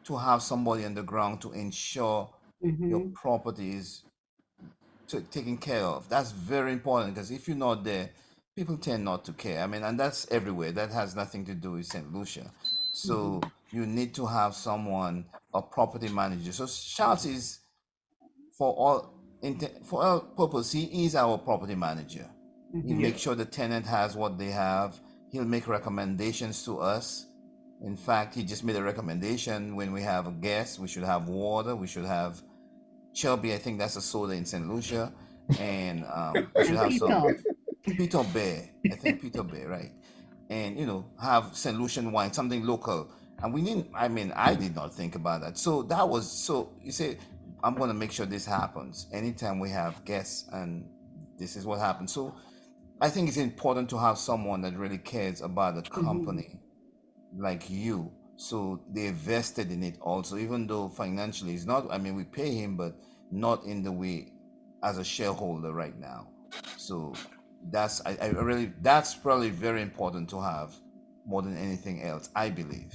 [SPEAKER 4] to have somebody on the ground to ensure your property is taken care of. That's very important because if you're not there, people tend not to care. I mean, and that's everywhere. That has nothing to do with St. Lucia. So you need to have someone, a property manager. So Charles is for all purpose, he is our property manager. He
[SPEAKER 5] Yeah.
[SPEAKER 4] makes sure the tenant has what they have. He'll make recommendations to us. In fact, he just made a recommendation when we have a guest, we should have water, we should have Chubby, I think that's a soda in St. Lucia, and we should
[SPEAKER 6] And
[SPEAKER 4] have some
[SPEAKER 6] Peter.
[SPEAKER 4] Peter Bear. I think Peter Bear, right? and have St. Lucian wine, something local. And we didn't. I mean, I did not think about that. So that was so. You say, I'm going to make sure this happens anytime we have guests, and this is what happens. So I think it's important to have someone that really cares about the company like you. So they invested in it also, even though financially it's not, I mean, we pay him, but not in the way as a shareholder right now. So I really, that's probably very important to have more than anything else, I believe.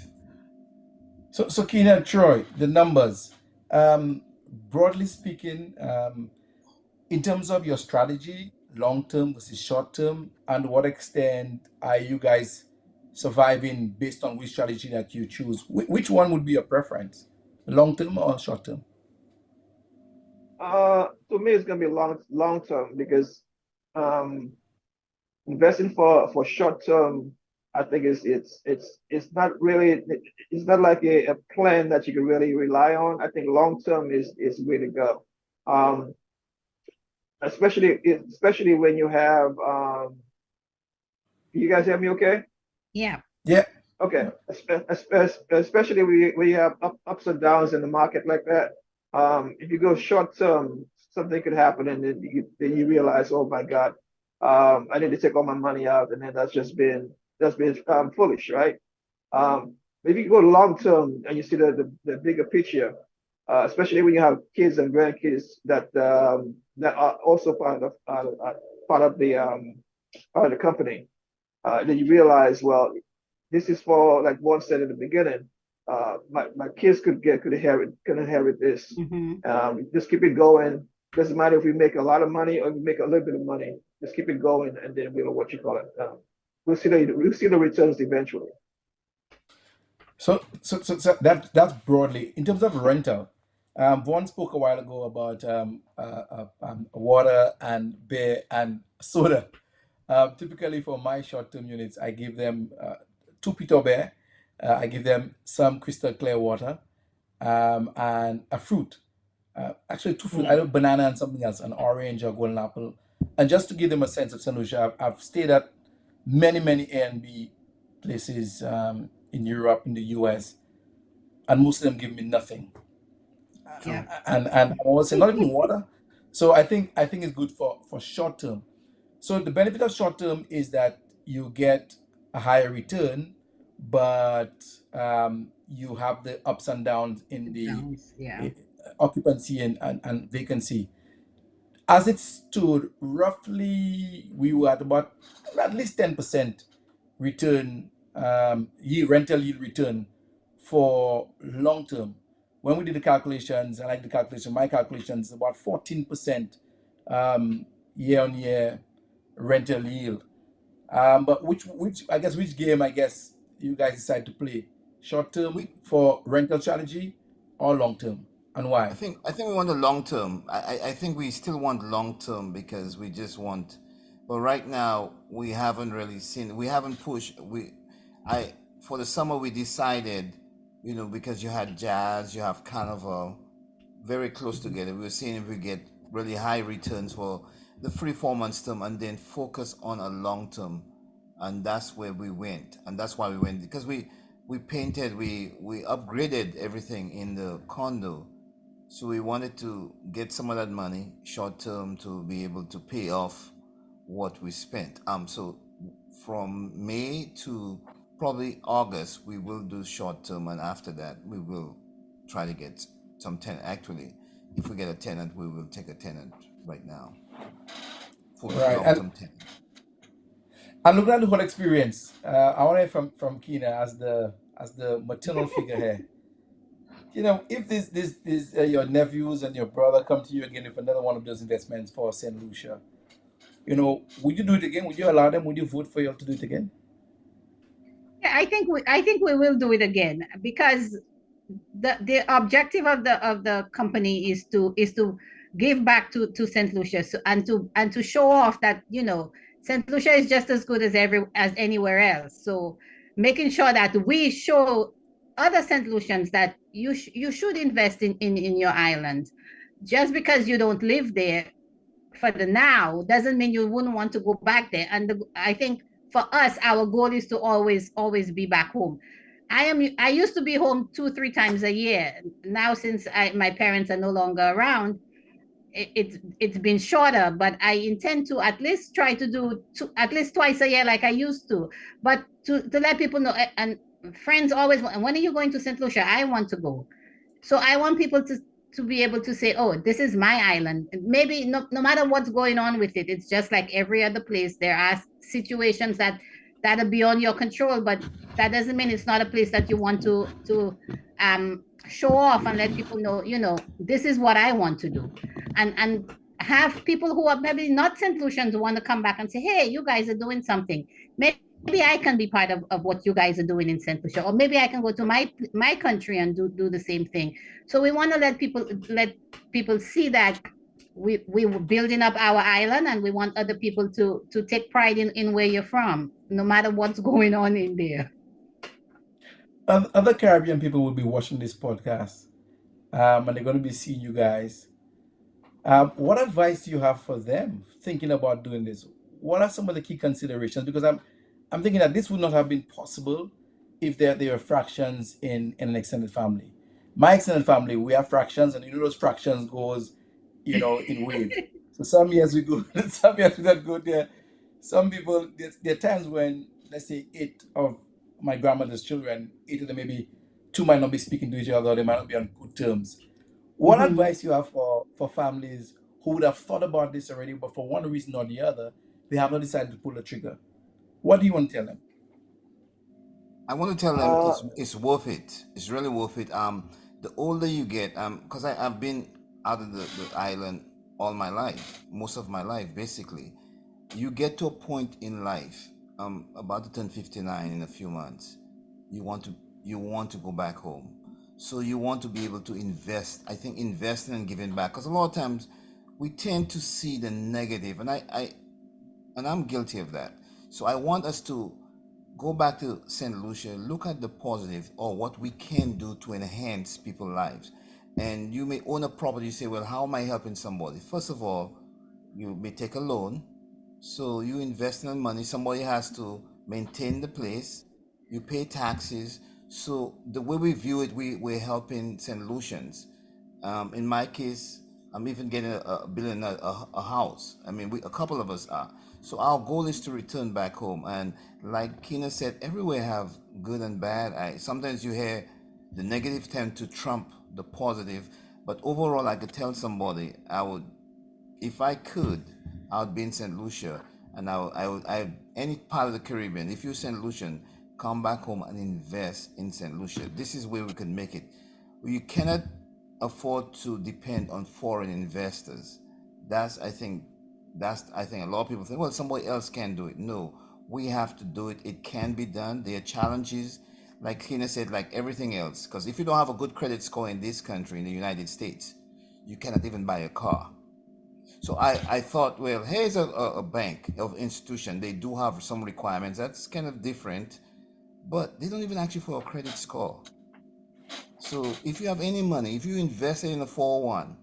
[SPEAKER 3] So Keenan, Troy, the numbers. Broadly speaking, in terms of your strategy, long term versus short term, and what extent are you guys surviving based on which strategy that you choose? Which one would be your preference, long term or short term?
[SPEAKER 5] To me, it's gonna be long term because um, investing for short term, I think it's not really, it's not like a plan that you can really rely on. I think long term is way to go. Um, especially when you have you guys hear me okay?
[SPEAKER 6] Yeah.
[SPEAKER 3] Yeah.
[SPEAKER 5] Okay, especially when you have ups and downs in the market like that. If you go short term, something could happen, and then you realize, oh my God, I need to take all my money out, and then that's been foolish, right? If you go long term and you see the bigger picture, especially when you have kids and grandkids that are also part of the company, then you realize, well, this is for like one said in the beginning. My kids could inherit this. Just keep it going. Doesn't matter if we make a lot of money or we make a little bit of money. Just keep it going, and then we'll what you call it. We'll see the returns eventually.
[SPEAKER 3] So that's broadly in terms of rental. Vaughn spoke a while ago about water and beer and soda. Typically, for my short-term units, I give them two Peter Bear. I give them some crystal clear water and a fruit. Actually, two fruit, either banana and something else, an orange or golden apple. And just to give them a sense of St. Lucia, I've stayed at many A and B places in Europe, in the US, and most of them give me nothing.
[SPEAKER 6] Yeah.
[SPEAKER 3] And I always say not even water. So I think it's good for short term. So the benefit of short term is that you get a higher return, but you have the ups and downs in the
[SPEAKER 6] Yeah.
[SPEAKER 3] occupancy and vacancy. As it stood, roughly we were at about at least 10% return, rental yield return for long term. When we did the calculations, I like the calculation, my calculations, about 14% year on year rental yield. But which game you guys decide to play? Short term
[SPEAKER 4] We
[SPEAKER 3] for rental strategy or long term, and why?
[SPEAKER 4] I think we want the long term. I think we still want long term because we just want, but right now we haven't really seen, we haven't pushed. I for the summer we decided, because you had jazz, you have carnival, very close together. We were seeing if we get really high returns for the 3 4 months term, and then focus on a long term, and that's where we went, and that's why we went, because we painted, we upgraded everything in the condo, so we wanted to get some of that money short term to be able to pay off what we spent. So from May to probably August, we will do short term, and after that, we will try to get some tenant. Actually, if we get a tenant, we will take a tenant right now, full
[SPEAKER 3] Right.
[SPEAKER 4] long
[SPEAKER 3] And
[SPEAKER 4] term tenant.
[SPEAKER 3] looking at the whole experience, I want to hear from Kina as the maternal figure here. If this your nephews and your brother come to you again with another one of those investments for Saint Lucia, would you do it again? Would you allow them? Would you vote for you all to do it again?
[SPEAKER 6] Yeah, I think we will do it again because the objective of the company is to give back to St. Lucia, and to show off that St. Lucia is just as good as anywhere else. So making sure that we show other St. Lucians that you should invest in your island. Just because you don't live there for the now doesn't mean you wouldn't want to go back there. And I think for us, our goal is to always be back home. I used to be home 2 3 times a year. Now, since my parents are no longer around, it's been shorter, but I intend to at least try to do at least twice a year like I used to. But to let people know, and friends always, when are you going to St. Lucia? I want to go. So I want people to be able to say, oh, this is my island. Maybe no matter what's going on with it, it's just like every other place. There are situations that are beyond your control, but that doesn't mean it's not a place that you want to show off and let people know, this is what I want to do. And have people who are maybe not St. Lucians want to come back and say, hey, you guys are doing something. Maybe I can be part of what you guys are doing in St. Lucia, or maybe I can go to my country and do the same thing. So we want to let people see that we were building up our island, and we want other people to take pride in where you're from, no matter what's going on in there.
[SPEAKER 3] Other Caribbean people will be watching this podcast, and they're going to be seeing you guys. What advice do you have for them thinking about doing this? What are some of the key considerations? Because I'm thinking that this would not have been possible if there were fractions in an extended family. My extended family, we have fractions, and those fractions goes, in wave. So some years we go, some years we don't go there. Some people, there are times when, let's say, 8 of my grandmother's children, 8 of them maybe 2 might not be speaking to each other, they might not be on good terms. What
[SPEAKER 6] Mhm.
[SPEAKER 3] advice you have for families who would have thought about this already, but for one reason or the other, they have not decided to pull the trigger? What do you want to tell them?
[SPEAKER 4] I want to tell them
[SPEAKER 5] Uh,
[SPEAKER 4] it's worth it. It's really worth it. The older you get, because I've been out of the island all my life, most of my life, basically. You get to a point in life, about to turn 59 in a few months. You want to you want to go back home, so you want to be able to invest. I think investing and giving back, because a lot of times we tend to see the negative, and I'm guilty of that. So I want us to go back to St. Lucia, look at the positive or what we can do to enhance people's lives. And you may own a property, you say, well, how am I helping somebody? First of all, you may take a loan. So you invest in the money, somebody has to maintain the place, you pay taxes. So the way we view it, we're helping St. Lucians. In my case, I'm even getting building a house. I mean, a couple of us are. So our goal is to return back home. And like Kina said, everywhere have good and bad. Sometimes you hear the negative tend to trump the positive. But overall, I could tell somebody, if I could, I would be in St. Lucia, and any part of the Caribbean. If you're St. Lucian, come back home and invest in St. Lucia. This is where we can make it. You cannot afford to depend on foreign investors. That's I think a lot of people think, well, somebody else can do it. No, we have to do it. It can be done. There are challenges, like Kina said, like everything else. Because if you don't have a good credit score in this country, in the United States, you cannot even buy a car. So I thought, well, here's a bank of institution. They do have some requirements. That's kind of different, but they don't even ask you for a credit score. So if you have any money, if you invest it in a 401,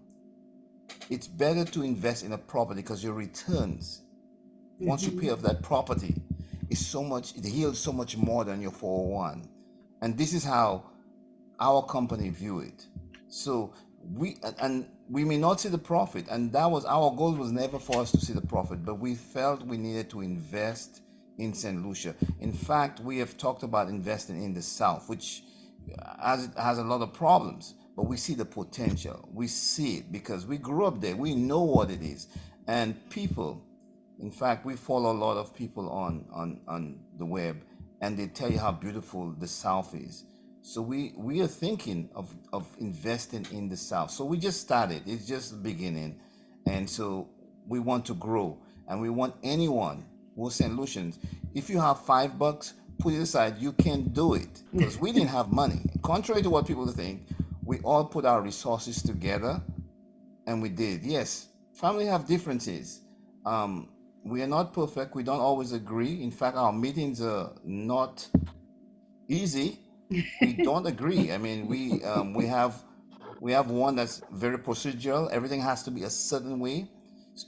[SPEAKER 4] it's better to invest in a property because your returns, once you pay off that property, it yields so much more than your 401. And this is how our company view it. So we may not see the profit, and that was our goal, was never for us to see the profit, but we felt we needed to invest in St. Lucia. In fact, we have talked about investing in the South, which has a lot of problems, but we see the potential. We see it because we grew up there. We know what it is, and people. In fact, we follow a lot of people on the web, and they tell you how beautiful the South is. So we are thinking of investing in the South. So we just started. It's just the beginning, and so we want to grow, and we want anyone who's St. Lucians. If you have $5, put it aside. You can do it because we didn't have money. Contrary to what people think, we all put our resources together, and we did. Yes, family have differences. We are not perfect. We don't always agree. In fact, our meetings are not easy. We don't agree. I mean, we have one that's very procedural. Everything has to be a certain way,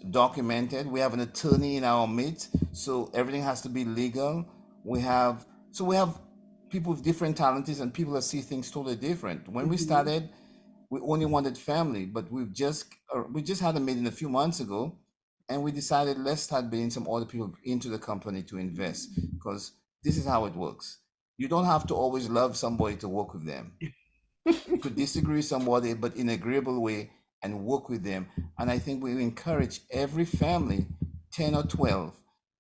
[SPEAKER 4] documented. We have an attorney in our midst, So everything has to be legal. We have people with different talents and people that see things totally different. When we started, we only wanted family, but we just had a meeting a few months ago, and we decided let's start bringing some other people into the company to invest, because this is how it works. You don't have to always love somebody to work with them. You could disagree with somebody, but in an agreeable way, and work with them. And I think we encourage every family, 10 or 12.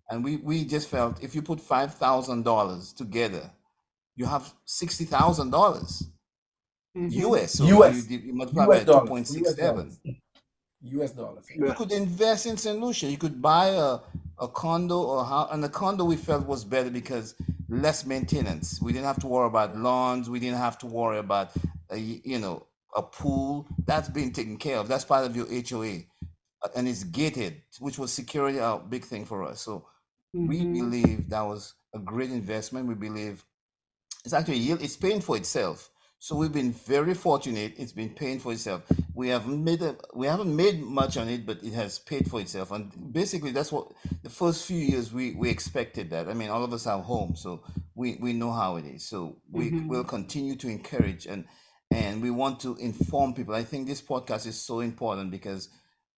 [SPEAKER 4] And we just felt if you put $5,000 together, you have $60,000 US. So
[SPEAKER 3] US,
[SPEAKER 4] you multiply
[SPEAKER 3] US
[SPEAKER 4] by
[SPEAKER 3] dollars, US
[SPEAKER 4] 2.67.
[SPEAKER 3] dollars, US dollars.
[SPEAKER 4] You could invest in St. Lucia. You could buy a condo or how, and the condo we felt was better because less maintenance. We didn't have to worry about lawns. We didn't have to worry about a pool. That's been taken care of. That's part of your HOA, and it's gated, which was security a big thing for us. So we believe that was a great investment. We believe it's actually yield. It's paying for itself. So we've been very fortunate. It's been paying for itself. We haven't made much on it, but it has paid for itself. And basically, that's what the first few years we expected that. I mean, all of us have homes, so we know how it is. So we will continue to encourage and we want to inform people. I think this podcast is so important because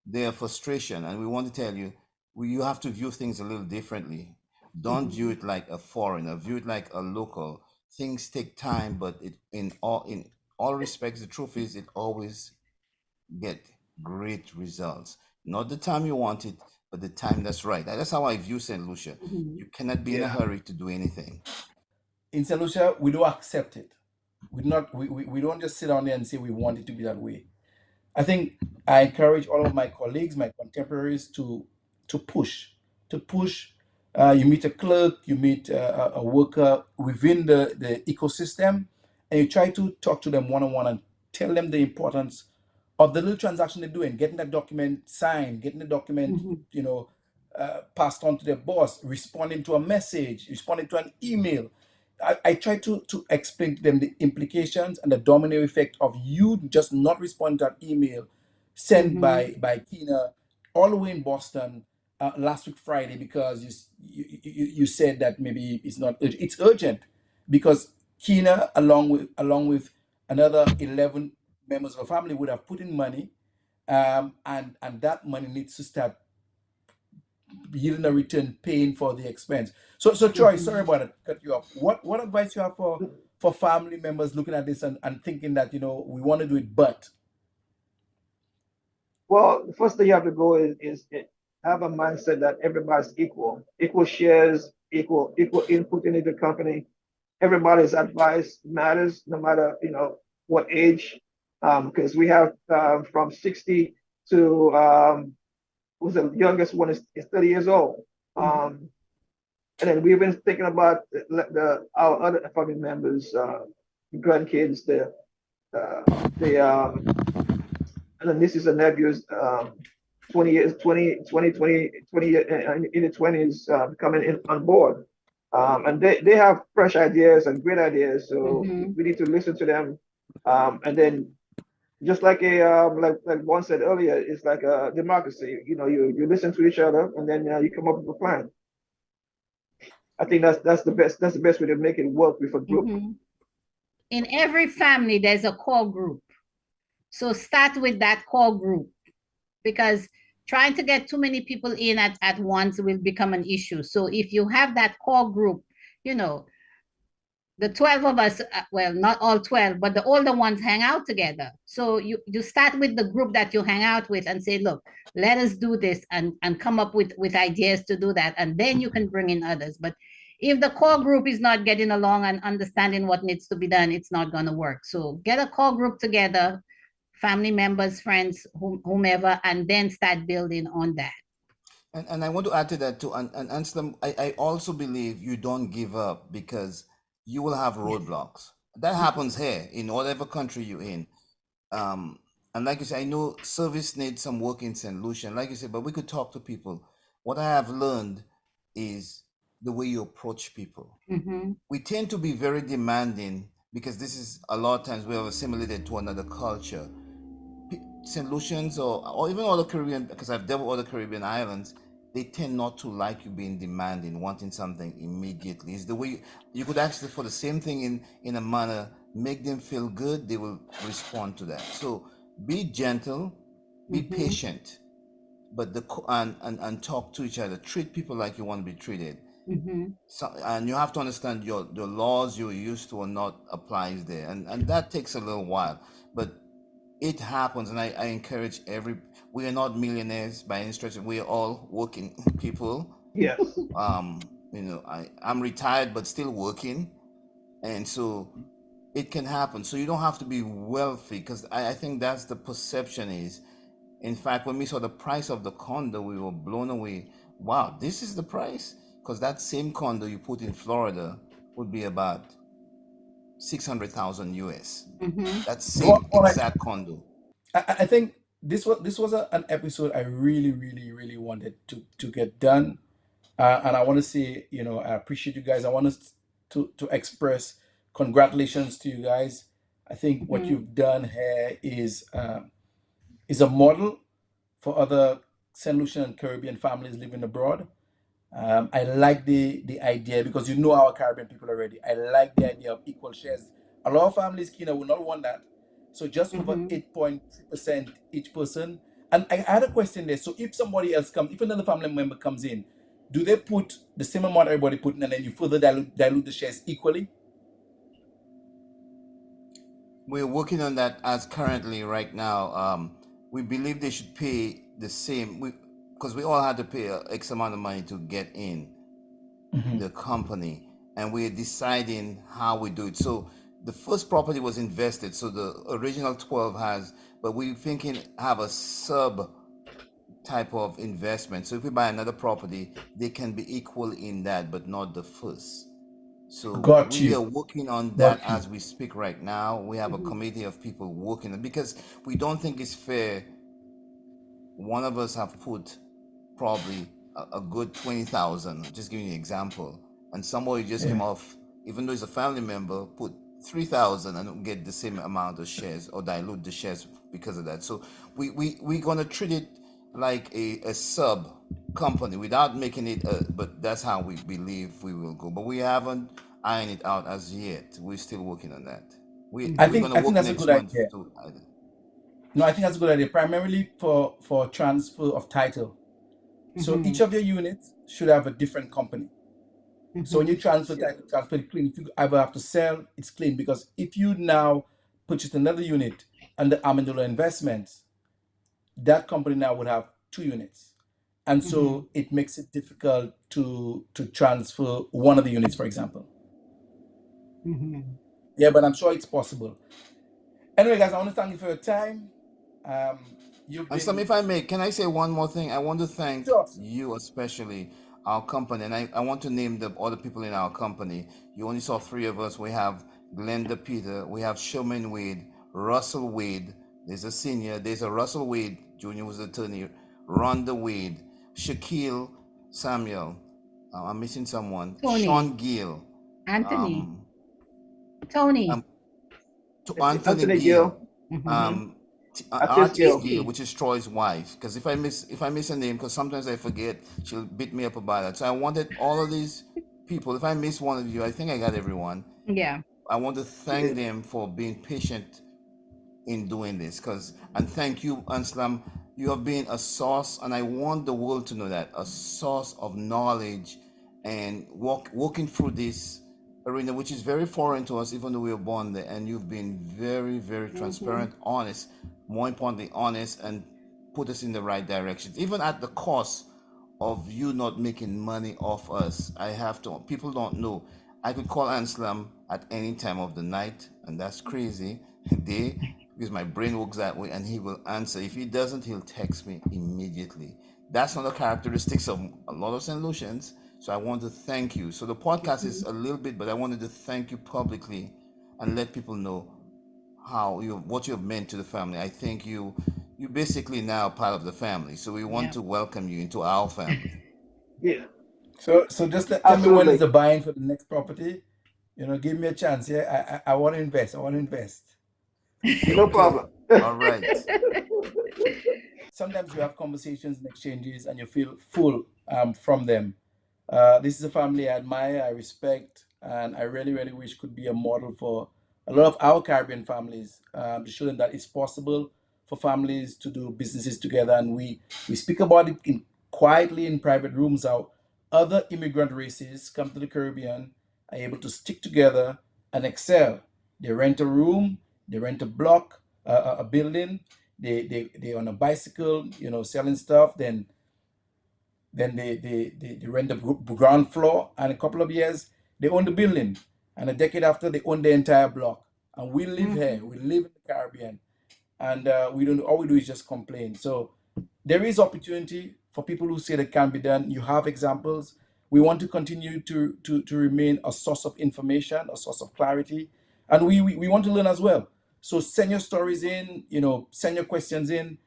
[SPEAKER 4] their frustration, and we want to tell you, you have to view things a little differently. Don't view it like a foreigner. View it like a local. Things take time, but in all respects, the truth is it always get great results. Not the time you want it, but the time that's right. That's how I view St. Lucia. You cannot be in a hurry to do anything.
[SPEAKER 3] In St. Lucia, we do accept it. We don't just sit down there and say we want it to be that way. I think I encourage all of my colleagues, my contemporaries, to push, to push. You meet a clerk, you meet a worker within the ecosystem, and you try to talk to them one on one and tell them the importance of the little transaction they're doing, getting that document signed, getting the document, passed on to their boss, responding to a message, responding to an email. I try to explain to them the implications and the domino effect of you just not responding to that email sent by Kina all the way in Boston last week Friday because you said that maybe it's not urgent. It's urgent because Kina along with another 11 members of the family would have put in money, and that money needs to start yielding a return, paying for the expense. So Troy, sorry about it, cut you off. What advice you have for family members looking at this and thinking that we want to do it, but
[SPEAKER 5] Well, the first thing you have to go is have a mindset that everybody's equal shares, equal input into the company. Everybody's advice matters, no matter what age, because we have from 60 to who's the youngest one is 30 years old. And then we've been thinking about our other family members, grandkids, the and the nieces and nephews, 20 years, 20 in the 20s, coming in on board. And they have fresh ideas and great ideas. So we need to listen to them. And then just like like one said earlier, it's like a democracy. You listen to each other and then you come up with a plan. I think that's the best way to make it work with a group.
[SPEAKER 6] In every family, there's a core group. So start with that core group, because trying to get too many people in at once will become an issue. So if you have that core group, the 12 of us, well, not all 12, but the older ones hang out together. So you start with the group that you hang out with and say, look, let us do this and come up with ideas to do that. And then you can bring in others. But if the core group is not getting along and understanding what needs to be done, it's not going to work. So get a core group together, family members, friends, whomever, and then start building on that.
[SPEAKER 4] And I want to add to that too. And Anselm, I also believe you don't give up because you will have roadblocks. That happens here in whatever country you're in. And like you said, I know service needs some work in St. Lucia. Like you said, but we could talk to people. What I have learned is the way you approach people. We tend to be very demanding because this is a lot of times we have assimilated to another culture. St. Lucians or even other Caribbean, because I've dealt with other Caribbean islands, they tend not to like you being demanding, wanting something immediately. It's the way you could ask them for the same thing in a manner, make them feel good, they will respond to that. So be gentle, be patient, but and talk to each other. Treat people like you want to be treated. So, and you have to understand your laws you're used to are not applies there, and that takes a little while, but it happens. And I encourage we are not millionaires by any stretch. We are all working people.
[SPEAKER 5] Yes.
[SPEAKER 4] I'm retired but still working, and so it can happen. So you don't have to be wealthy, because I think that's the perception is. In fact, when we saw the price of the condo, we were blown away. Wow, this is the price? Because that same condo you put in Florida would be about 600,000 US. That same exact condo.
[SPEAKER 3] I think this was an episode I really, really, really wanted to get done, and I want to say, I appreciate you guys. I want us to express congratulations to you guys. I think what you've done here is a model for other Saint Lucian and Caribbean families living abroad. I like the idea, because our Caribbean people already. I like the idea of equal shares. A lot of families, Kina, will not want that. So just over 8.3% each person. And I had a question there. So if somebody else comes, if another family member comes in, do they put the same amount everybody put in, and then you further dilute the shares equally?
[SPEAKER 4] We're working on that as currently right now. We believe they should pay the same, because we all had to pay X amount of money to get in the company, and we're deciding how we do it. So the first property was invested, so the original 12 has, but we're thinking have a sub type of investment. So if we buy another property, they can be equal in that, but not the first. So we are working on that as we speak right now. We have a committee of people working, because we don't think it's fair. One of us have put probably a good 20,000, just giving you an example, and somebody just came off, even though he's a family member, put 3,000 and don't get the same amount of shares, or dilute the shares because of that. So we're gonna treat it like a sub company without making it but that's how we believe we will go, but we haven't ironed it out as yet. We're still working on that. We're gonna work
[SPEAKER 3] that's a
[SPEAKER 4] next
[SPEAKER 3] good
[SPEAKER 4] month
[SPEAKER 3] idea.
[SPEAKER 4] to
[SPEAKER 3] No, I think that's a good idea, primarily for transfer of title. So each of your units should have a different company. So when you transfer title, transfer it clean. If you ever have to sell, it's clean, because if you now purchase another unit under Amenola Investments, that company now would have 2 units. And so it makes it difficult to transfer one of the units, for example. Yeah, but I'm sure it's possible. Anyway, guys, I want to thank you for your time.
[SPEAKER 4] And some, if I may, can I say one more thing? I want to thank
[SPEAKER 3] Sure.
[SPEAKER 4] you, especially our company, and I want to name the other people in our company. You only saw 3 of us. We have Glenda Peter, we have Sherman Wade, Russell Wade. There's a senior. There's a Russell Wade Jr. was the attorney. Rhonda Wade, Shaquille Samuel. I'm missing someone.
[SPEAKER 6] Tony.
[SPEAKER 4] Sean Gill.
[SPEAKER 6] Anthony. Tony.
[SPEAKER 4] Anthony Gill.
[SPEAKER 5] Artist
[SPEAKER 4] Gill,
[SPEAKER 5] Gill.
[SPEAKER 4] which is Troy's wife. Because if I miss a name, because sometimes I forget, she'll beat me up about it. So I wanted all of these people. If I miss one of you, I think I got everyone.
[SPEAKER 6] Yeah.
[SPEAKER 4] I want to thank them for being patient in doing this, and thank you, Anslam. You have been a source, and I want the world to know that, a source of knowledge, and walking through this arena, which is very foreign to us, even though we were born there. And you've been very, very transparent, honest, more importantly, honest, and put us in the right direction, even at the cost of you not making money off us. People don't know. I could call Anslam at any time of the night, and that's crazy, day, because my brain works that way, and he will answer. If he doesn't, he'll text me immediately. That's not the characteristics of a lot of St. Lucians. So I want to thank you. So the podcast is a little bit, but I wanted to thank you publicly and let people know what you have meant to the family. I think you basically now part of the family. So we want to welcome you into our family.
[SPEAKER 5] Yeah.
[SPEAKER 3] So just tell me when is the buying for the next property. Give me a chance. Yeah, I want to invest.
[SPEAKER 5] No problem.
[SPEAKER 4] All right.
[SPEAKER 3] Sometimes you have conversations and exchanges and you feel full from them. This is a family I admire, I respect, and I really, really wish could be a model for a lot of our Caribbean families to show them that it's possible for families to do businesses together. And we speak about it quietly in private rooms, how other immigrant races come to the Caribbean, are able to stick together and excel. They rent a room, they rent a block, a building, they on a bicycle, selling stuff, then they rent the ground floor, and a couple of years they own the building, and a decade after they own the entire block. And we live here, we live in the Caribbean, and we don't. All we do is just complain. So there is opportunity for people who say that can be done. You have examples. We want to continue to remain a source of information, a source of clarity, and we want to learn as well. So send your stories in, send your questions in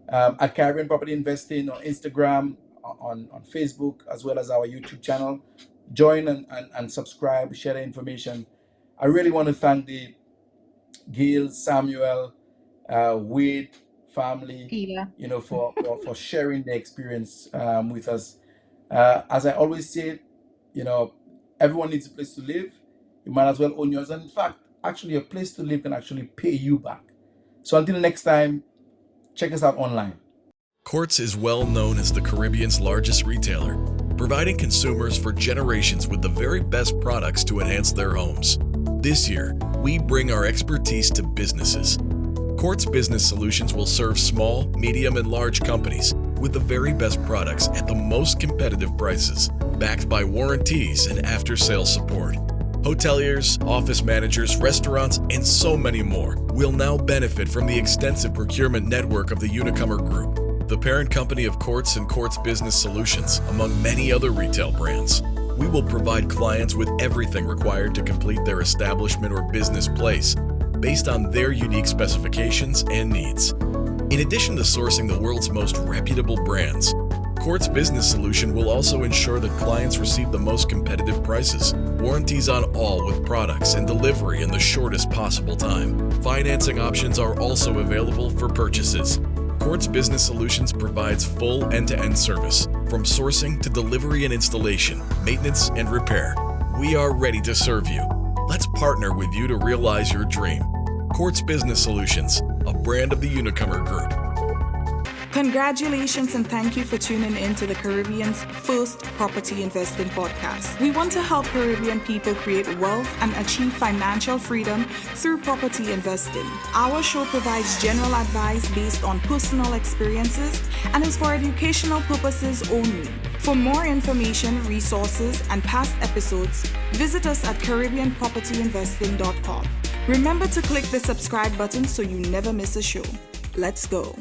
[SPEAKER 3] at Caribbean Property Investing on Instagram, on Facebook, as well as our YouTube channel. Join and subscribe, share the information. I really want to thank the Gail, Samuel, Wade family,
[SPEAKER 6] Peter.
[SPEAKER 3] for sharing their experience with us. As I always say, everyone needs a place to live. You might as well own yours. And in fact, actually, a place to live can actually pay you back. So until next time, check us out online.
[SPEAKER 2] Quartz is well known as the Caribbean's largest retailer, providing consumers for generations with the very best products to enhance their homes. This year, we bring our expertise to businesses. Quartz Business Solutions will serve small, medium, and large companies with the very best products at the most competitive prices, backed by warranties and after-sales support. Hoteliers, office managers, restaurants, and so many more will now benefit from the extensive procurement network of the Unicomer Group, the parent company of Quartz and Quartz Business Solutions, among many other retail brands. We will provide clients with everything required to complete their establishment or business place based on their unique specifications and needs. In addition to sourcing the world's most reputable brands, Quartz Business Solution will also ensure that clients receive the most competitive prices, warranties on all with products, and delivery in the shortest possible time. Financing options are also available for purchases. Quartz Business Solutions provides full end-to-end service, from sourcing to delivery and installation, maintenance and repair. We are ready to serve you. Let's partner with you to realize your dream. Quartz Business Solutions, a brand of the Unicomer Group.
[SPEAKER 1] Congratulations and thank you for tuning in to the Caribbean's first property investing podcast. We want to help Caribbean people create wealth and achieve financial freedom through property investing. Our show provides general advice based on personal experiences and is for educational purposes only. For more information, resources, and past episodes, visit us at CaribbeanPropertyInvesting.com. Remember to click the subscribe button so you never miss a show. Let's go.